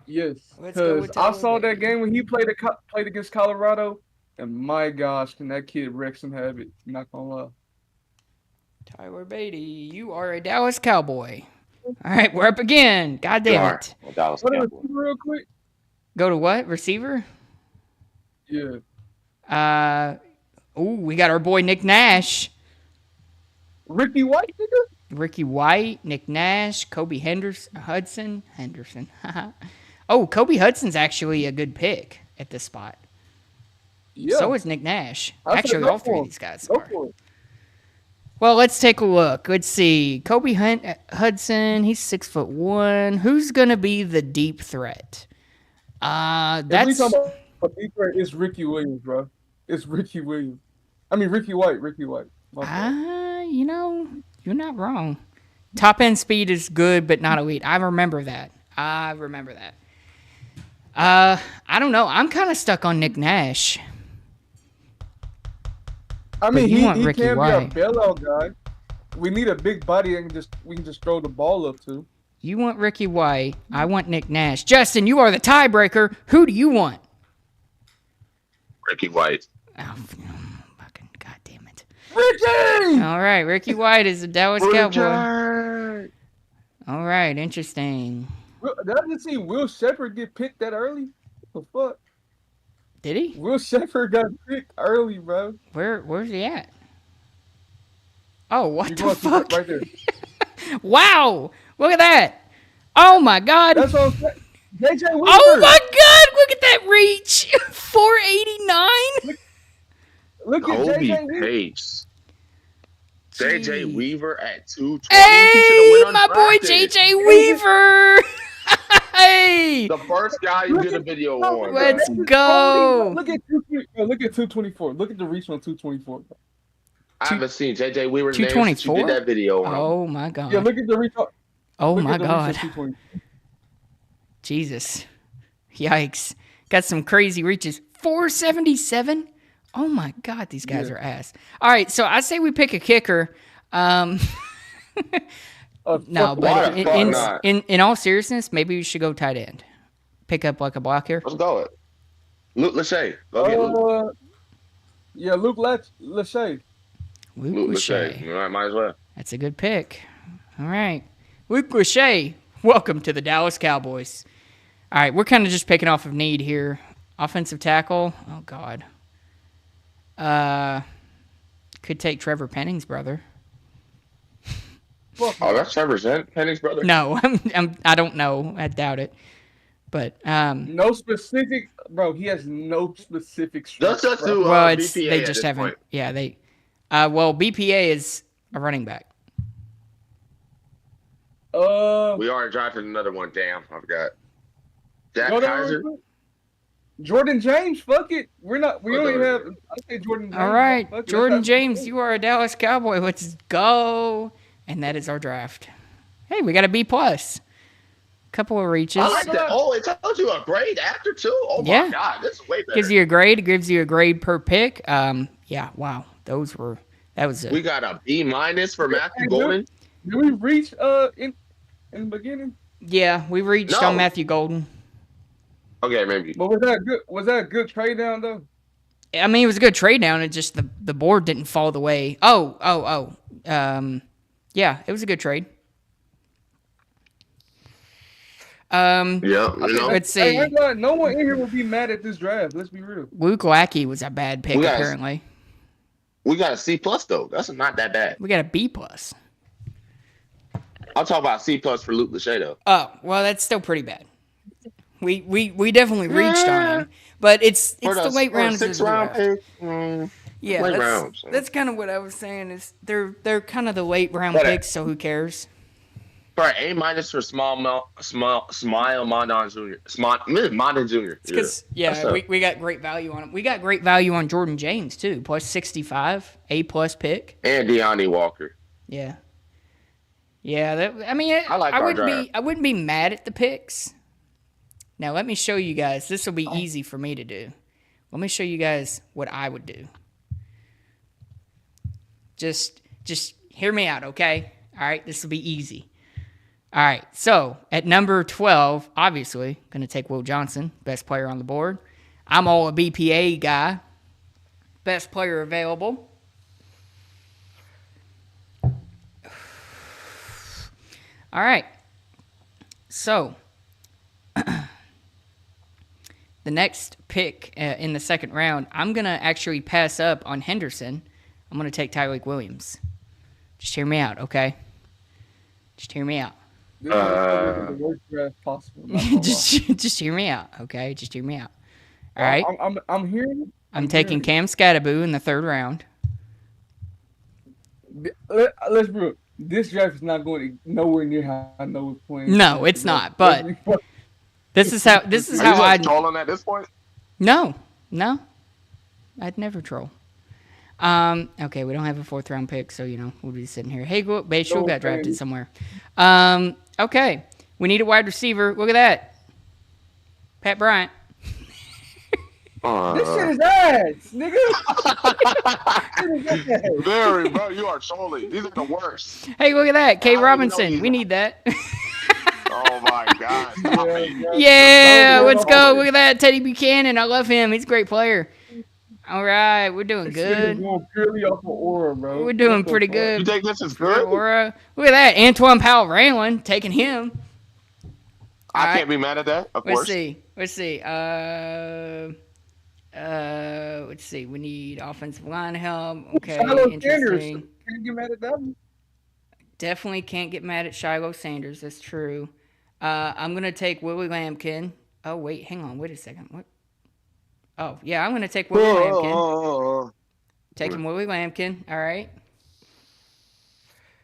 Yes, Let's go with because I Tyler saw Beatty. that game when he played against Colorado, and my gosh, can that kid wreck some habit? Not gonna lie. Tyler Beatty, you are a Dallas Cowboy. All right, we're up again. God damn it. Well, Dallas What Cowboys. real quick? Go to what? Receiver? Yeah, We got our boy Nick Nash. Ricky White, nigga. Ricky White, Nick Nash, Kobe Hudson. Oh, Kobe Hudson's actually a good pick at this spot. Yeah. So is Nick Nash. I said Actually, go all 3 for of him. these guys Go are. for it. Well, let's take a look. Let's see. Kobe Hudson, he's 6'1". Who's gonna be the deep threat? If we That's talking about defense, it's Ricky Williams, bro. It's Ricky Williams. I mean Ricky White. Ricky White. My fault. you know, you're not wrong. Top end speed is good, but not elite. I remember that. I don't know. I'm kind of stuck on Nick Nash. I mean, you want he Ricky can White. be a bailout guy. We need a big body and we can just throw the ball up to. You want Ricky White. I want Nick Nash. Justin, you are the tiebreaker. Who do you want? Ricky White. Oh, fucking goddamn it. Ricky! All right, Ricky White is a Dallas Cowboy. Richard! All right, interesting. Did I just see Will Shepard get picked that early? What the fuck? Did he? Will Shepard got picked early, bro. Where's he at? Oh, what You're the going to fuck? right there. Wow! Look at that! Oh my god! That's what I'm saying. JJ Weaver. Oh my god! Look at that reach! 489. Look at Kobe JJ Weaver. Pace. JJ Jeez. Weaver at 220. Hey, my boy JJ Weaver! Hey! The first guy you did a video on. Let's bro. go! Look at 224. Look at the reach on 224. I haven't seen JJ Weaver's name since you 224? did that video on him. Oh my god! Yeah, look at the reach. Oh Look my at the reach on god! 224. Jesus! Yikes! Got some crazy reaches. 477. Oh my god! These guys are ass. All right, so I say we pick a kicker. No, but in all seriousness, maybe we should go tight end. Pick up like a blocker. Let's go. Luke Lachey. Go get Luke. Yeah, Luke Lachey. Luke Lachey. All right, might as well. That's a good pick. All right. Luke Lachey, welcome to the Dallas Cowboys. All right, we're kind of just picking off of need here. Offensive tackle. Oh, God. Could take Trevor Penning's brother. Oh, that's Trevor Penning's brother? No, I don't know. I doubt it. But no specific, bro. He has no specific. Let's just do well, BPA they at just this haven't. point. Yeah, they. Well, BPA is a running back. We already drafted another one. Damn, I forgot. Jack Kaiser. Jordan James. Fuck it. We only have. I say Jordan James. All right, Fuck it. Jordan James, you are a Dallas Cowboy. Let's go. And that is our draft. Hey, we got a B+. Couple of reaches. I like that. Oh, it tells you a grade after too. Oh my god, this is way better. Gives you a grade. It gives you a grade per pick. Yeah. Wow. That was. We got a B- for Matthew Golden. Did we reach in the beginning? Yeah, we reached on Matthew Golden. Okay, maybe. But was that good? Was that a good trade down though? I mean, it was a good trade down. It just the board didn't fall the way. Yeah, it was a good trade. Let's see. Hey, no one in here will be mad at this draft. Let's be real. Luke Lackey was a bad pick, apparently. We got a C+ though. That's not that bad. We got a B+. I'll talk about C+ for Luke Lachey though. Oh, well, that's still pretty bad. We definitely reached on him, but it's the late rounds of the draft. Yeah, late rounds. That's kind of what I was saying. Is they're kind of the late round picks, so who cares? All right, A- for Smile Mondon Jr. Mondon Jr. Because we got great value on him. We got great value on Jordan James too, plus 65, A+ pick, and Deonte Walker. Yeah. I wouldn't be mad at the picks. Now let me show you guys. This will be easy for me to do. Let me show you guys what I would do. Just hear me out, okay? All right, this will be easy. All right, so at number 12, obviously, going to take Will Johnson, best player on the board. I'm all a BPA guy. Best player available. All right, so the next pick in the second round, I'm going to actually pass up on Henderson. I'm going to take Tyreek Williams. Just hear me out, okay? Just hear me out. This is the worst draft possible. just hear me out, okay? Just hear me out. All right? I'm hearing you. I'm taking Cam Scattaboo in the third round. Let's be real. This draft is not going nowhere near how Noah's playing. No, it's not. Let's But be fucking- this is Are you how I. just trolling at this point? No, no, I'd never troll. Okay, we don't have a 4th round pick, so we'll be sitting here. Hey, Bayshul got drafted somewhere. Okay, we need a wide receiver. Look at that, Pat Bryant. This shit is ass, nigga. Shit is ass. Very, bro. You are trolling. These are the worst. Hey, look at that, I K. don't even know Robinson. he's We not. need that. Oh my God! Stop it. Yeah, Don't let's go go. on. Look at that, Teddy Buchanan. I love him. He's a great player. All right, we're doing This shit is good. going purely off of aura, bro. We're doing What the pretty fuck? good. You think this is For good? Aura. Look at that, Antoine Powell Raylan taking him. I Alright. can't be mad at that. Of Let's course. see. Let's see. Let's see. We need offensive line help. Okay, Shiloh Sanders. interesting. Can't get mad at that one. Definitely can't get mad at Shiloh Sanders. That's true. I'm gonna take Willie Lampkin. Oh wait, hang on. Wait a second. What? Oh yeah, I'm gonna take Willie Lampkin. Taking Willie Lampkin. All right.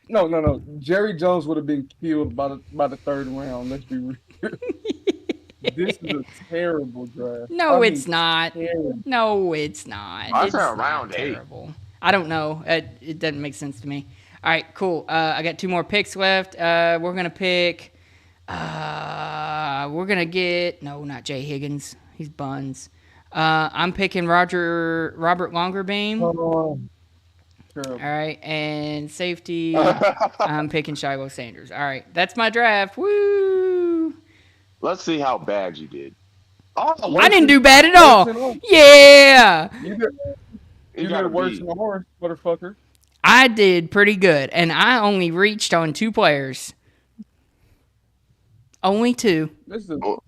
No. Jerry Jones would have been killed by the 3rd round. Let's be real. This is a terrible draft. No, I it's mean, not. terrible. No, it's not. I It's said not round 8. terrible. I don't know. It doesn't make sense to me. All right, cool. I got 2 more picks left. We're gonna pick. We're gonna get not Jay Higgins. He's buns. I'm picking Robert Longerbeam. Oh, All terrible. right, and safety. I'm picking Shiloh Sanders. All right, that's my draft. Woo! Let's see how bad you did. Oh, I didn't do bad at all. Worse than us. Yeah, You you did gotta worse be. than a horse, motherfucker. I did pretty good, and I only reached on 2 players. Only 2. This is a, Oh.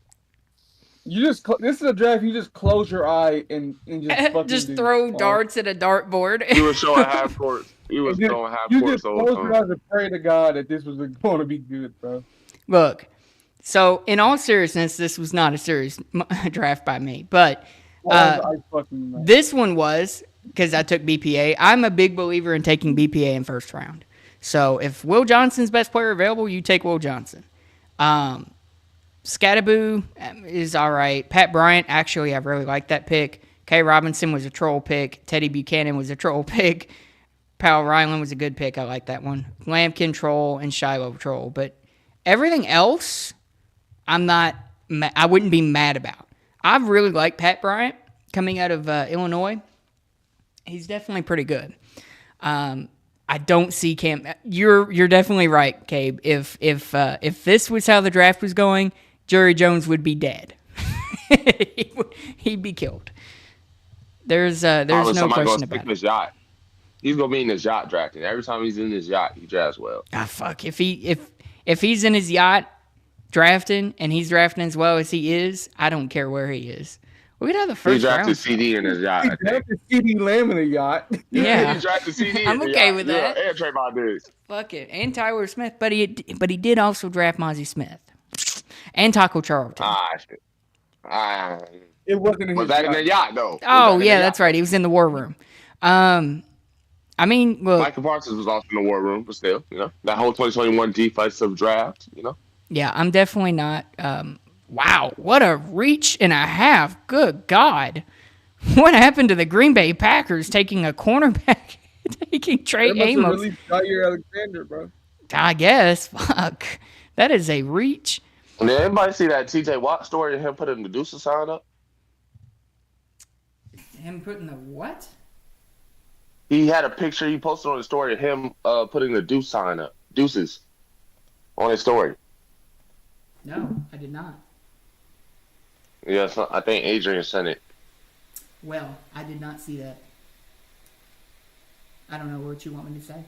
this is a draft. You just close your eye and just fucking Just do. throw darts at a dartboard. You were showing half court. You was You showing half You court. just So close your eyes and pray to God that this was going to be good, bro. Look, so in all seriousness, this was not a serious draft by me, but I fucking mad. this one was because I took BPA. I'm a big believer in taking BPA in 1st round. So if Will Johnson's best player available, you take Will Johnson. Scattaboo is all right. Pat Bryant, actually, I really like that pick. K. Robinson was a troll pick. Teddy Buchanan was a troll pick. Powell Ryland was a good pick. I like that one. Lampkin troll and Shiloh troll. But everything else, I wouldn't be mad about. I really like Pat Bryant coming out of Illinois. He's definitely pretty good. I don't see Cam. You're definitely right, Cabe. If this was how the draft was going, Jerry Jones would be dead. He'd be killed. There's no question about it. His yacht. He's gonna be in his yacht drafting. Every time he's in his yacht, he drafts well. Ah, fuck. If he's in his yacht drafting and he's drafting as well as he is, I don't care where he is. Look at how the He first drafted round. CD in his yacht. He I think. drafted CD Lamb in a yacht. Yeah. He drafted CD. I'm in the okay yacht. with Yeah, that. and Trayvon Diggs. Fuck it. And Tyler Smith, but he did also draft Mozzie Smith and Taco Charlton. It wasn't in Was his that in yacht. the yacht though? Oh yeah, that's right. He was in the war room. I mean, look, Michael Parsons was also in the war room, but still, that whole 2021 defensive draft, yeah, I'm definitely not. Wow, what a reach and a half! Good God, what happened to the Green Bay Packers taking a cornerback, taking Trey They must have Amos? released Jair Alexander, bro. I guess. Fuck, that is a reach. Did anybody see that TJ Watt story of him putting the deuces sign up? Him putting the what? He had a picture he posted on his story of him putting the deuce sign up, deuces, on his story. No, I did not. Yes, I think Adrian sent it. Well, I did not see that. I don't know what you want me to say.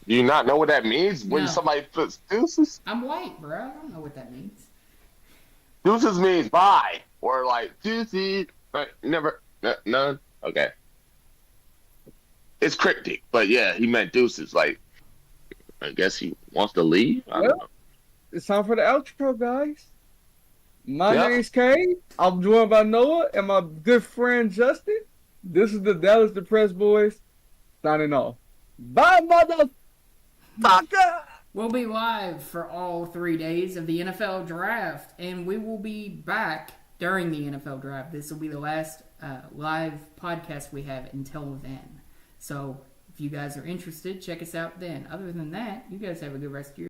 Do you not know what that means when No. somebody puts deuces? I'm white, bro. I don't know what that means. Deuces means bye or like deuces. Right? Never, none. Okay. It's cryptic, but yeah, he meant deuces. Like, I guess he wants to leave. I don't know. It's time for the outro, guys. My Yeah. name's Kay. I'm joined by Noah and my good friend Justin. This is the Dallas Depressed Boys. signing off. Bye, motherfucker! We'll be live for all 3 days of the NFL draft, and we will be back during the NFL draft. This will be the last live podcast we have until then. So if you guys are interested, check us out then. Other than that, you guys have a good rest of your